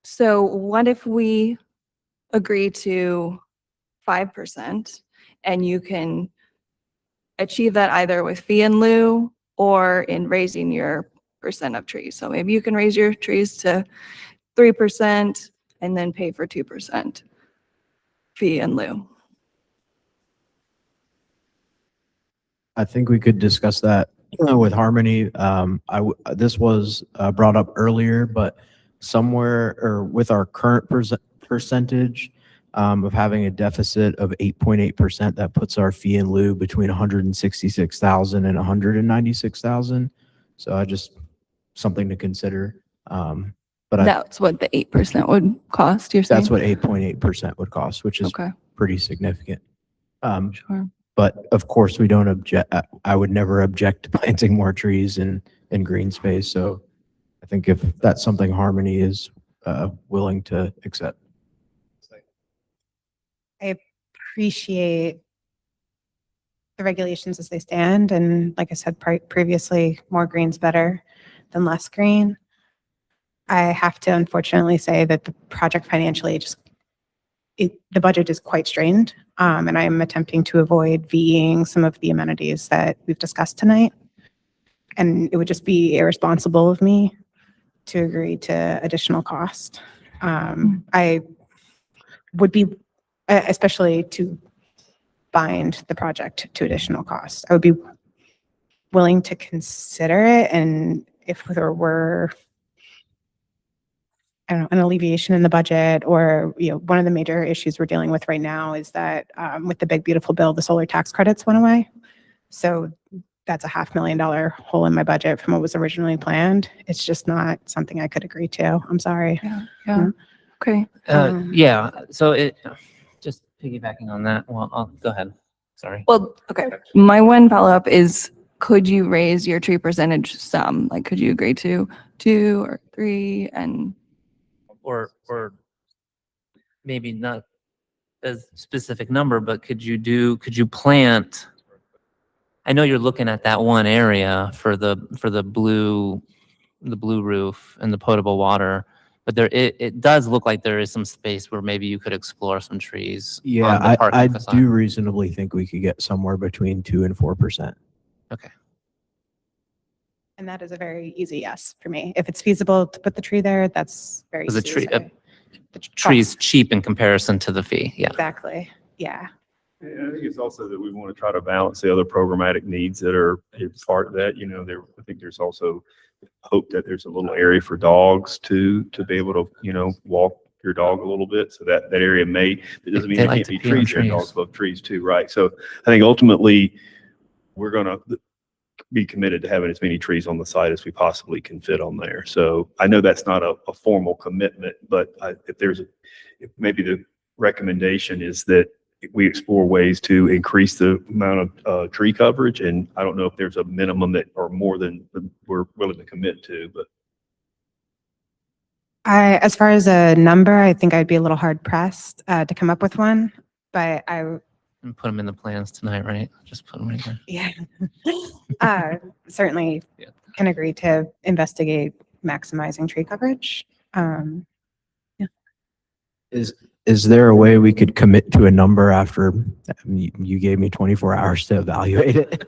So what if we agree to 5% and you can achieve that either with fee in lieu or in raising your percent of trees. So maybe you can raise your trees to 3% and then pay for 2% fee in lieu. I think we could discuss that with Harmony. This was brought up earlier, but somewhere or with our current percentage of having a deficit of 8.8%, that puts our fee in lieu between 166,000 and 196,000. So something to consider. But That's what the 8% would cost, you're saying? that's what 8.8% would cost, which is Okay, pretty significant. sure. But of course, we don't object. I would never object to planting more trees in green space. So I think if that's something Harmony is willing to accept. I appreciate the regulations as they stand. And like I said previously, more green's better than less green. I have to unfortunately say that the project financially the budget is quite strained. And I am attempting to avoid VEing some of the amenities that we've discussed tonight. And it would just be irresponsible of me to agree to additional cost. I would be, especially to bind the project to additional costs, I would be willing to consider it. And if there were, I don't know, an alleviation in the budget, or, one of the major issues we're dealing with right now is that with the big beautiful bill, the solar tax credits went away. So that's a $500,000 hole in my budget from what was originally planned. It's just not something I could agree to. I'm sorry. Yeah. Okay. Yeah, so just piggybacking on that, well, I'll go ahead. Sorry. Well, okay. My one follow-up is, could you raise your tree percentage some? Like, could you agree to 2 or 3 and Or maybe not a specific number, but could you plant? I know you're looking at that one area for the blue roof and the potable water, but it does look like there is some space where maybe you could explore some trees. Yeah, on the parking I facade. do reasonably think we could get somewhere between 2 and 4%. Okay. And that is a very easy yes for me. If it's feasible to put the tree there, that's very Because easy. the to say. The tree's cheap in comparison to the fee. Yeah. Exactly. Yeah. And I think it's also that we want to try to balance the other programmatic needs that are a part of that. I think there's also hope that there's a little area for dogs too, to be able to, walk your dog a little bit. So that area it doesn't mean They there like can't to be pee on trees there. trees. Dogs love trees too, right? So I think ultimately we're going to, be committed to having as many trees on the site as we possibly can fit on there. So I know that's not a formal commitment, but if maybe the recommendation is that we explore ways to increase the amount of tree coverage. And I don't know if there's a minimum that or more than we're willing to commit to, but. As far as a number, I think I'd be a little hard pressed to come up with one, but And put them in the plans tonight, right? Just put them right there. yeah, certainly can agree to investigate maximizing tree coverage. Is there a way we could commit to a number after you gave me 24 hours to evaluate it?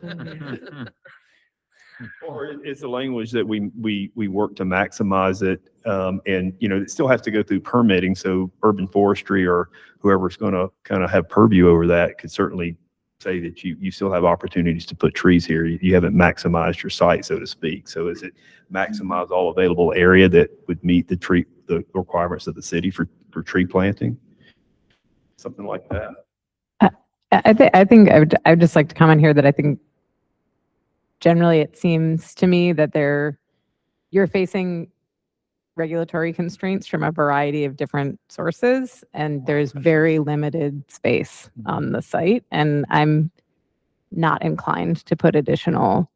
Or it's a language that we work to maximize it. And, it still has to go through permitting. So urban forestry or whoever's going to kind of have purview over that could certainly say that you still have opportunities to put trees here. You haven't maximized your site, so to speak. So is it maximize all available area that would meet the requirements of the city for tree planting? Something like that. I think I'd just like to comment here that I think generally it seems to me that you're facing regulatory constraints from a variety of different sources, and there's very limited space on the site, and I'm not inclined to put additional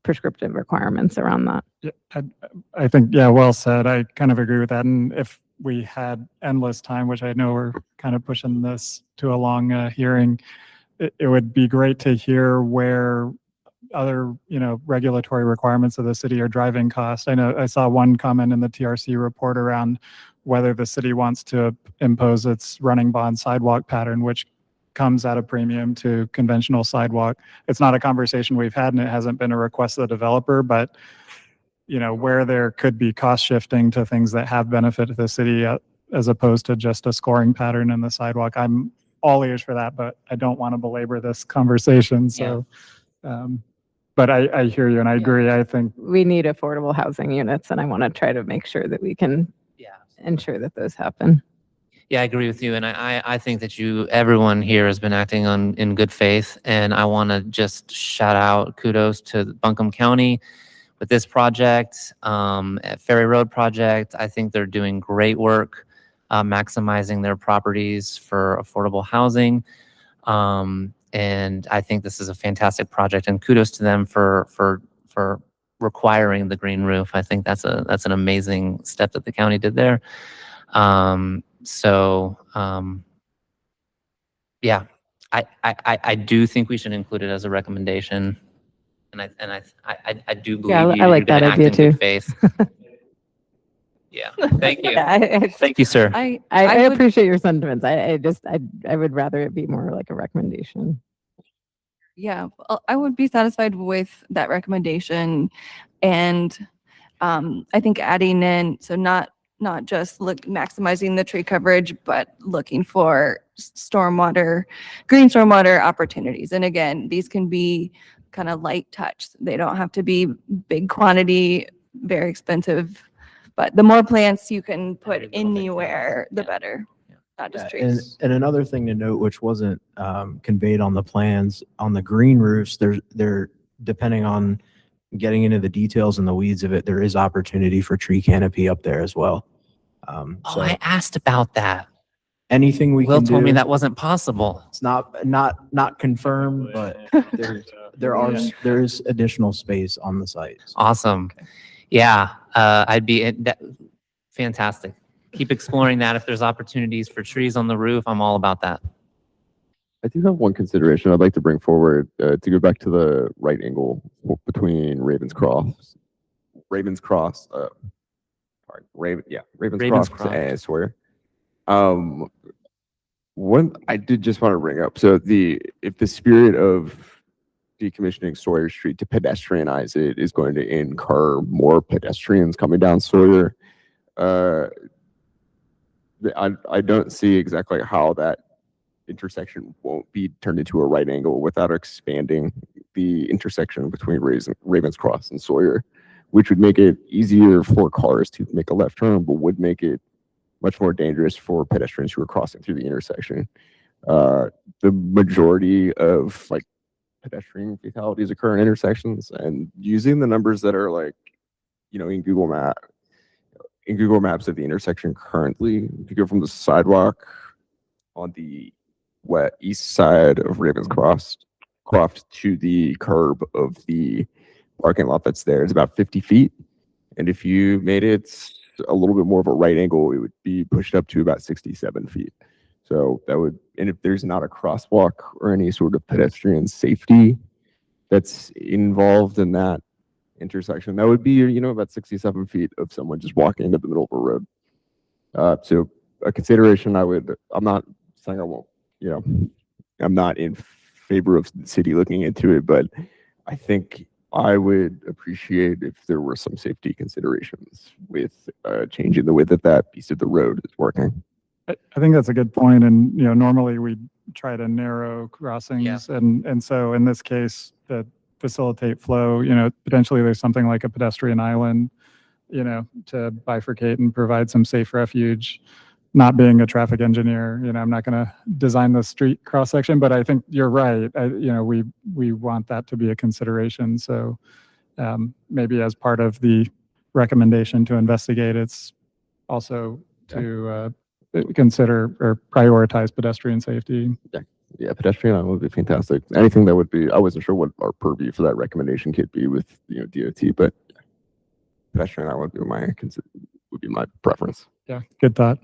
prescriptive requirements around that. Yeah, I think, yeah, well said. I kind of agree with that. And if we had endless time, which I know we're kind of pushing this to a long hearing, it would be great to hear where other, regulatory requirements of the city are driving cost. I know I saw one comment in the TRC report around whether the city wants to impose its running bond sidewalk pattern, which comes at a premium to conventional sidewalk. It's not a conversation we've had, and it hasn't been a request of the developer, but where there could be cost shifting to things that have benefited the city as opposed to just a scoring pattern in the sidewalk. I'm all ears for that, but I don't want to belabor this conversation. So, but I hear you and I agree. I think we need affordable housing units, and I want to try to make sure that we can ensure that those happen. Yeah, I agree with you. And I think that everyone here has been acting in good faith. And I want to just shout out kudos to Buncombe County with this project, Ferry Road project. I think they're doing great work, maximizing their properties for affordable housing. And I think this is a fantastic project, and kudos to them for requiring the green roof. I think that's an amazing step that the county did there. Yeah, I do think we should include it as a recommendation, and I do believe I like that idea too. Faith. Yeah, thank you. Yeah, Thank you, sir. I would- appreciate your sentiments. I would rather it be more like a recommendation. Yeah, well, I would be satisfied with that recommendation. And I think adding in, so not just maximizing the tree coverage, but looking for green stormwater opportunities. And again, these can be kind of light touch. They don't have to be big quantity, very expensive, but the more plants you can put anywhere, the better. Not just trees. And another thing to note, which wasn't conveyed on the plans, on the green roofs, they're depending on getting into the details and the weeds of it, there is opportunity for tree canopy up there as well. So I asked about that. anything we Will can told me do, that wasn't possible. it's not confirmed, but there is additional space on the site. Awesome. Yeah, fantastic. Keep exploring that. If there's opportunities for trees on the roof, I'm all about that. I do have one consideration I'd like to bring forward to go back to the right angle between Ravens Cross and Sawyer. One I did just want to bring up. So if the spirit of decommissioning Sawyer Street to pedestrianize it is going to incur more pedestrians coming down Sawyer, I don't see exactly how that intersection won't be turned into a right angle without expanding the intersection between Ravens Cross and Sawyer, which would make it easier for cars to make a left turn, but would make it much more dangerous for pedestrians who are crossing through the intersection. The majority of pedestrian fatalities occur in intersections, and using the numbers that are like, in Google Maps of the intersection currently, if you go from the sidewalk on the east side of Ravenscroft to the curb of the parking lot that's there, it's about 50 feet. And if you made it a little bit more of a right angle, it would be pushed up to about 67 feet. So that would, and if there's not a crosswalk or any sort of pedestrian safety that's involved in that intersection, that would be, about 67 feet of someone just walking into the middle of a road. So a consideration I'm not saying I won't, I'm not in favor of the city looking into it, but I think I would appreciate if there were some safety considerations with changing the way that piece of the road is working. I think that's a good point. And, normally we try to narrow crossings. And so in this case, to facilitate flow, potentially there's something like a pedestrian island, to bifurcate and provide some safe refuge. Not being a traffic engineer, I'm not going to design the street cross section, but I think you're right. We want that to be a consideration. So maybe as part of the recommendation to investigate, it's also to consider or prioritize pedestrian safety. Yeah, pedestrian island would be fantastic. Anything that would be, I wasn't sure what our purview for that recommendation could be with DOT, but pedestrian island would be my preference. Yeah, good thought.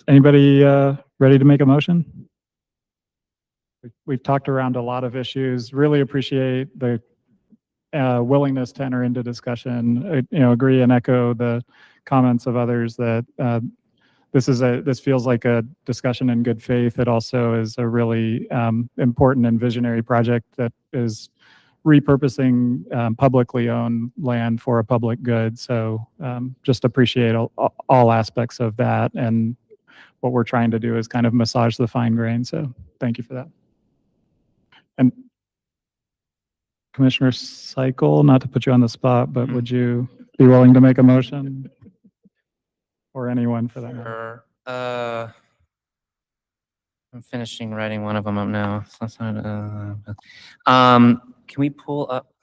Anybody ready to make a motion? We've talked around a lot of issues. Really appreciate the willingness to enter into discussion. Agree and echo the comments of others that this feels like a discussion in good faith. It also is a really important and visionary project that is repurposing publicly owned land for a public good. So just appreciate all aspects of that. And what we're trying to do is kind of massage the fine grain. So thank you for that. And Commissioner Cycle, not to put you on the spot, but would you be willing to make a motion? Or anyone for that matter? Sure. I'm finishing writing one of them up now. So that's not, can we pull up,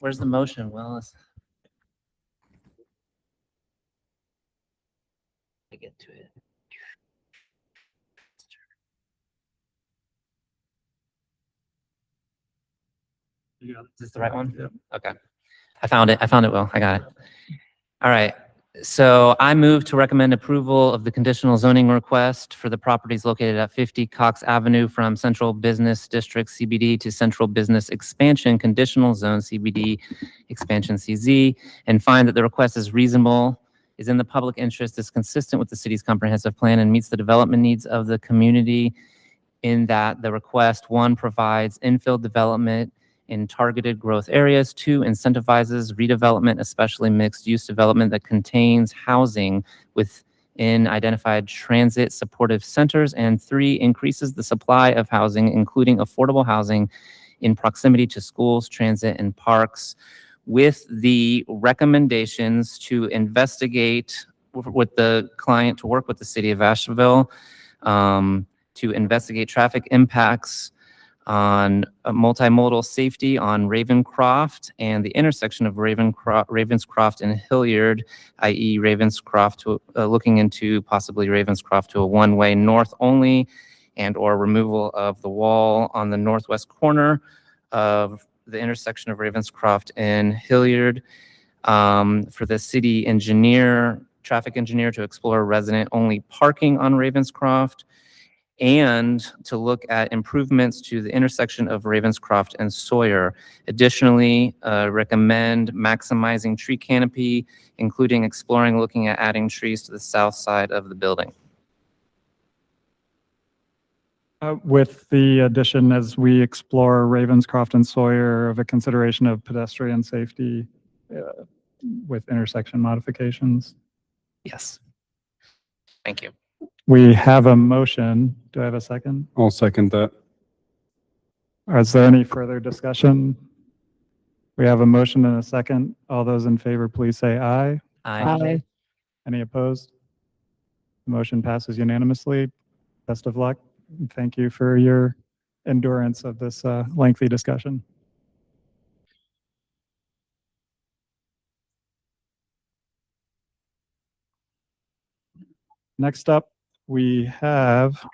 where's the motion? Well, let's get to it. Is this the right one? Yeah. Okay. I found it. Will. I got it. All right. So I move to recommend approval of the conditional zoning request for the properties located at 50 Cox Avenue from Central Business District CBD to Central Business Expansion Conditional Zone CBD Expansion CZ, and find that the request is reasonable, is in the public interest, is consistent with the city's comprehensive plan, and meets the development needs of the community in that the request, 1, provides infill development in targeted growth areas, 2, incentivizes redevelopment, especially mixed-use development that contains housing within identified transit supportive centers, and 3, increases the supply of housing, including affordable housing in proximity to schools, transit, and parks, with the recommendations to investigate with the client, to work with the city of Asheville, to investigate traffic impacts on multimodal safety on Ravencroft and the intersection of Ravenscroft and Hilliard, i.e. Ravenscroft, looking into possibly Ravenscroft to a one-way north only, and or removal of the wall on the northwest corner of the intersection of Ravenscroft and Hilliard, for the city engineer, traffic engineer, to explore resident-only parking on Ravenscroft, and to look at improvements to the intersection of Ravenscroft and Sawyer. Additionally, recommend maximizing tree canopy, including exploring looking at adding trees to the south side of the building. With the addition, as we explore Ravenscroft and Sawyer, of a consideration of pedestrian safety with intersection modifications. Yes. Thank you. We have a motion. Do I have a second? I'll second that. Is there any further discussion? We have a motion and a second. All those in favor, please say aye. Aye. Any opposed? The motion passes unanimously. Best of luck. Thank you for your endurance of this lengthy discussion. Next up, we have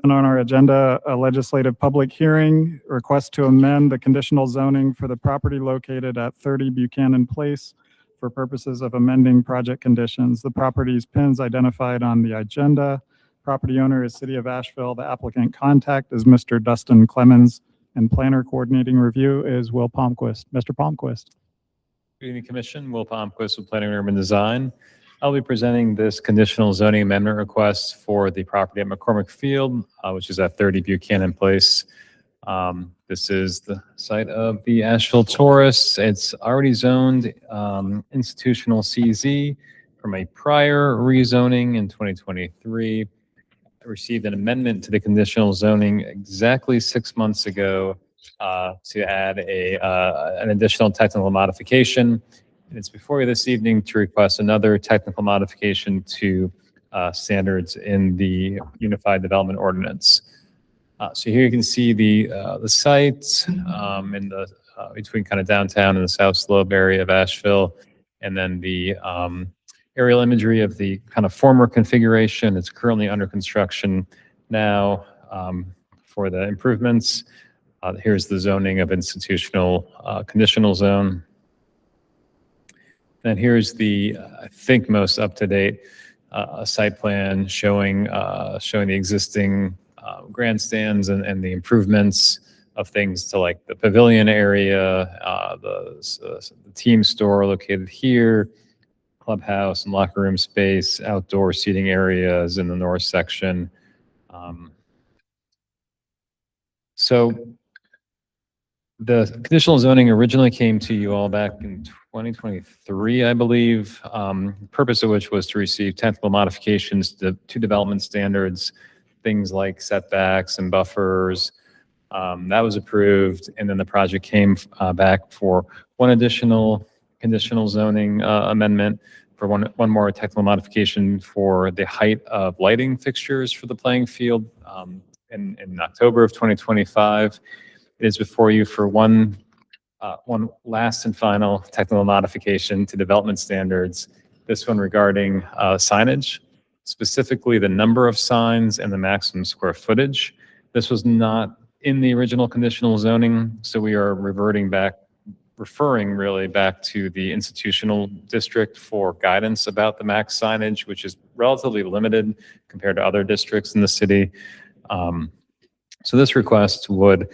on our agenda, a legislative public hearing, request to amend the conditional zoning for the property located at 30 Buchanan Place for purposes of amending project conditions. The property's pins identified on the agenda. Property owner is City of Asheville. The applicant contact is Mr. Dustin Clemens, and planner coordinating review is Will Palmquist. Mr. Palmquist. Good evening, Commission. Will Palmquist with Planning and Urban Design. I'll be presenting this conditional zoning amendment request for the property at McCormick Field, which is at 30 Buchanan Place. This is the site of the Asheville Taurus. It's already zoned institutional CZ from a prior rezoning in 2023. I received an amendment to the conditional zoning exactly 6 months ago to add an additional technical modification. And it's before you this evening to request another technical modification to standards in the Unified Development Ordinance. So here you can see the site in the between kind of downtown and the South Slope area of Asheville, and then the aerial imagery of the kind of former configuration. It's currently under construction now for the improvements. Here's the zoning of institutional conditional zone. And here's the, I think, most up-to-date site plan showing the existing grandstands and the improvements of things to like the pavilion area, the team store located here, clubhouse and locker room space, outdoor seating areas in the north section. So the conditional zoning originally came to you all back in 2023, I believe, purpose of which was to receive technical modifications to development standards, things like setbacks and buffers. That was approved, and then the project came back for one additional conditional zoning amendment for one more technical modification for the height of lighting fixtures for the playing field in October of 2025. It is before you for one last and final technical modification to development standards, this one regarding signage, specifically the number of signs and the maximum square footage. This was not in the original conditional zoning, so we are referring really back to the institutional district for guidance about the max signage, which is relatively limited compared to other districts in the city. So this request would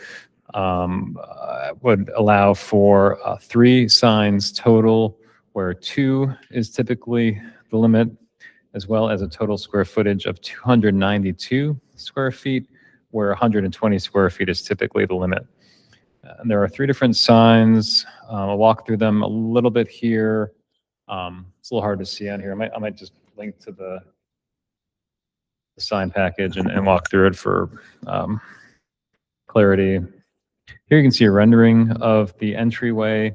allow for 3 signs total, where 2 is typically the limit, as well as a total square footage of 292 square feet, where 120 square feet is typically the limit. And there are 3 different signs. I'll walk through them a little bit here. It's a little hard to see on here. I might just link to the sign package and walk through it for clarity. Here you can see a rendering of the entryway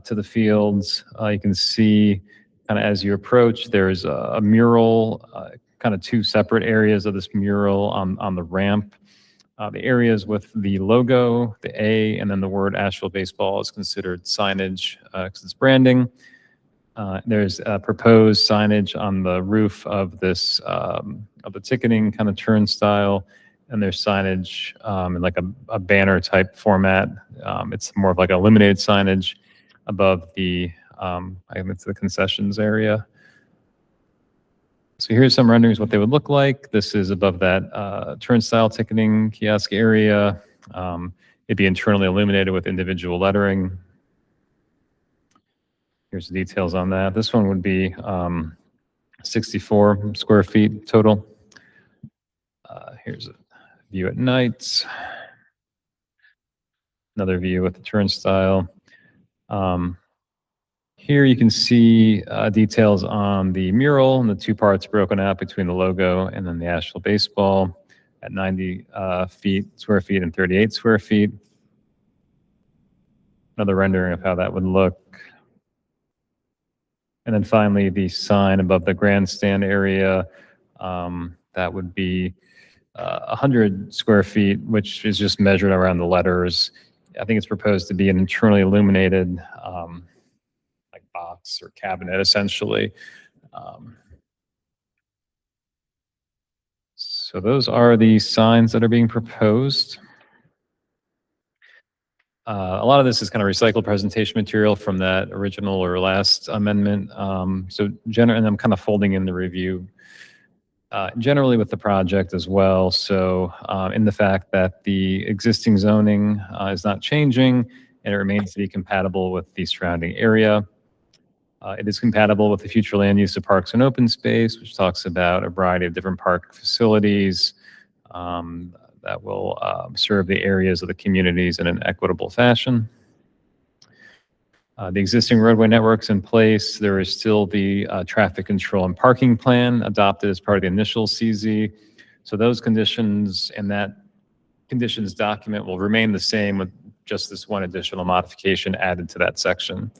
to the fields. You can see kind of as you approach, there's a mural, kind of 2 separate areas of this mural on the ramp. The areas with the logo, the A, and then the word Asheville Baseball is considered signage because it's branding. There's proposed signage on the roof of this, of the ticketing kind of turnstile. And there's signage in like a banner type format. It's more of like a illuminated signage above the, I think it's the concessions area. So here's some renderings what they would look like. This is above that turnstile ticketing kiosk area. It'd be internally illuminated with individual lettering. Here's the details on that. This one would be 64 square feet total. Here's a view at night. Another view with the turnstile. Here you can see details on the mural and the 2 parts broken out between the logo and then the Asheville Baseball at 90 square feet and 38 square feet. Another rendering of how that would look. And then finally, the sign above the grandstand area That would be 100 square feet, which is just measured around the letters. I think it's proposed to be an internally illuminated like box or cabinet, essentially. So those are the signs that are being proposed. A lot of this is kind of recycled presentation material from that original or last amendment. And I'm kind of folding in the review generally with the project as well. So in the fact that the existing zoning is not changing and it remains to be compatible with the surrounding area. It is compatible with the future land use of parks and open space, which talks about a variety of different park facilities that will serve the areas of the communities in an equitable fashion. The existing roadway network's in place. There is still the traffic control and parking plan adopted as part of the initial CZ. So those conditions and that conditions document will remain the same with just this one additional modification added to that section.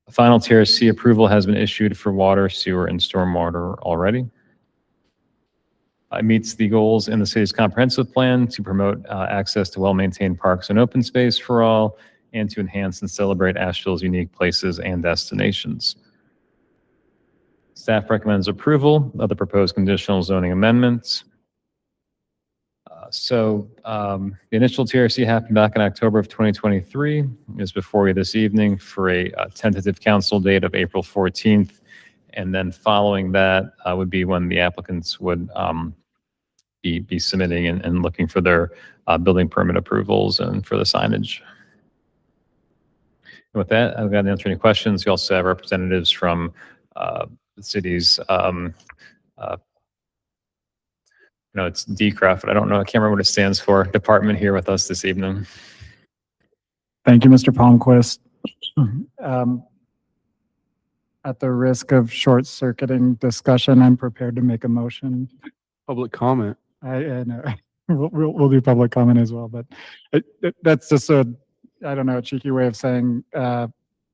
The final TRC approval has been issued for water, sewer, and stormwater already. It meets the goals in the city's comprehensive plan to promote access to well-maintained parks and open space for all, and to enhance and celebrate Asheville's unique places and destinations. Staff recommends approval of the proposed conditional zoning amendments. The initial TRC happened back in October of 2023. Is before you this evening for a tentative council date of April 14th. And then following that would be when the applicants would be submitting and looking for their building permit approvals and for the signage. And with that, I've got to answer any questions. We also have representatives from the city's it's DCRF, but I don't know, I can't remember what it stands for, department here with us this evening. Thank you, Mr. Palmquist. At the risk of short-circuiting discussion, I'm prepared to make a motion. Public comment. I know. We'll do public comment as well, but that's just a cheeky way of saying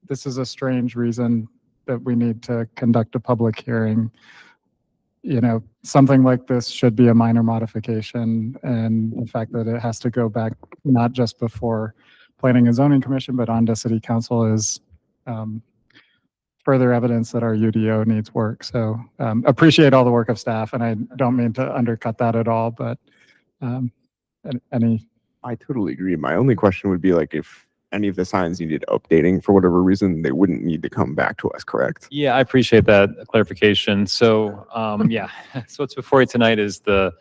this is a strange reason that we need to conduct a public hearing. Something like this should be a minor modification, and the fact that it has to go back not just before Planning and Zoning Commission, but onto City Council is further evidence that our UDO needs work. So appreciate all the work of staff, and I don't mean to undercut that at all, but I totally agree. My only question would be like if any of the signs needed updating for whatever reason, they wouldn't need to come back to us, correct? Yeah, I appreciate that clarification. So, yeah, so what's before you tonight is the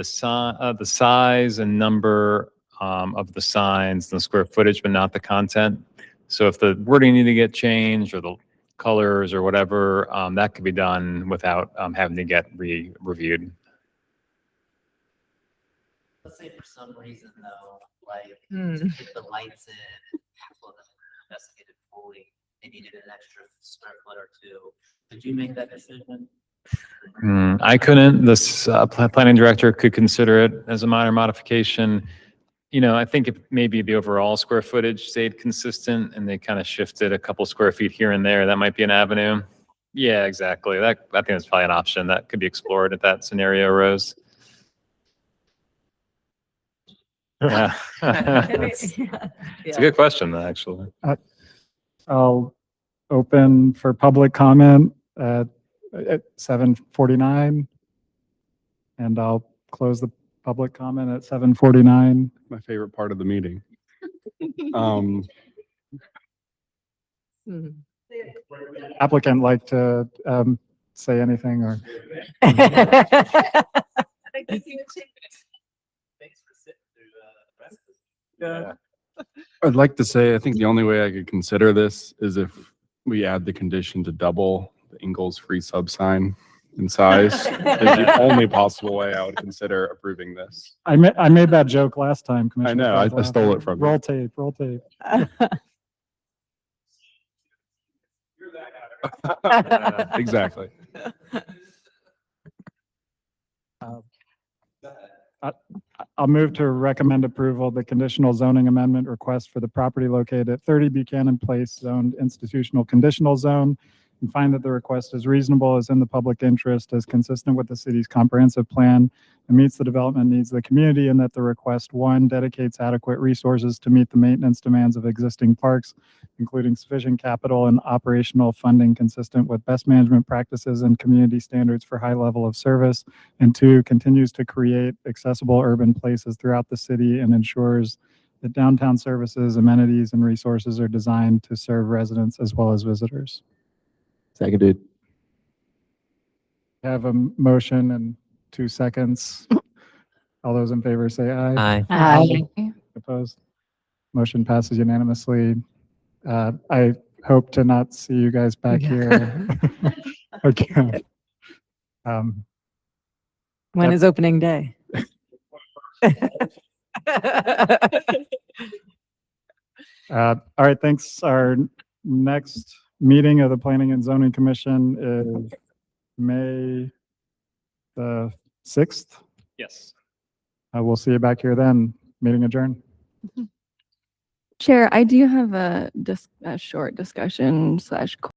size and number of the signs and the square footage, but not the content. So if the wording need to get changed or the colors or whatever, that could be done without having to get reviewed. Let's say for some reason though, like to get the lights in, people that investigated fully, they needed an extra square foot or two. Did you make that decision? I couldn't. This planning director could consider it as a minor modification. I think if maybe the overall square footage stayed consistent and they kind of shifted a couple square feet here and there, that might be an avenue. Yeah, exactly. I think that's probably an option that could be explored if that scenario arose. Yeah. It's a good question, actually. I'll open for public comment at 7:49, and I'll close the public comment at 7:49. My favorite part of the meeting. Applicant like to say anything or? Yeah. I'd like to say, I think the only way I could consider this is if we add the condition to double the Ingalls free sub sign in size. Is the only possible way I would consider approving this. I made that joke last time, Commissioner. I know, I stole it from you. Roll tape, roll tape. Exactly. I'll move to recommend approval of the conditional zoning amendment request for the property located at 30 Buchanan Place, zoned institutional conditional zone and find that the request is reasonable, is in the public interest, is consistent with the city's comprehensive plan, and meets the development needs of the community, and that the request, one, dedicates adequate resources to meet the maintenance demands of existing parks, including sufficient capital and operational funding consistent with best management practices and community standards for high level of service, and two, continues to create accessible urban places throughout the city and ensures that downtown services, amenities, and resources are designed to serve residents as well as visitors. Seconded. Have a motion and 2 seconds. All those in favor say aye. Aye. Opposed? Motion passes unanimously. I hope to not see you guys back here again. When is opening day? All right, thanks. Our next meeting of the Planning and Zoning Commission is May the 6th. Yes. We'll see you back here then. Meeting adjourned. Chair, I do have a short discussion /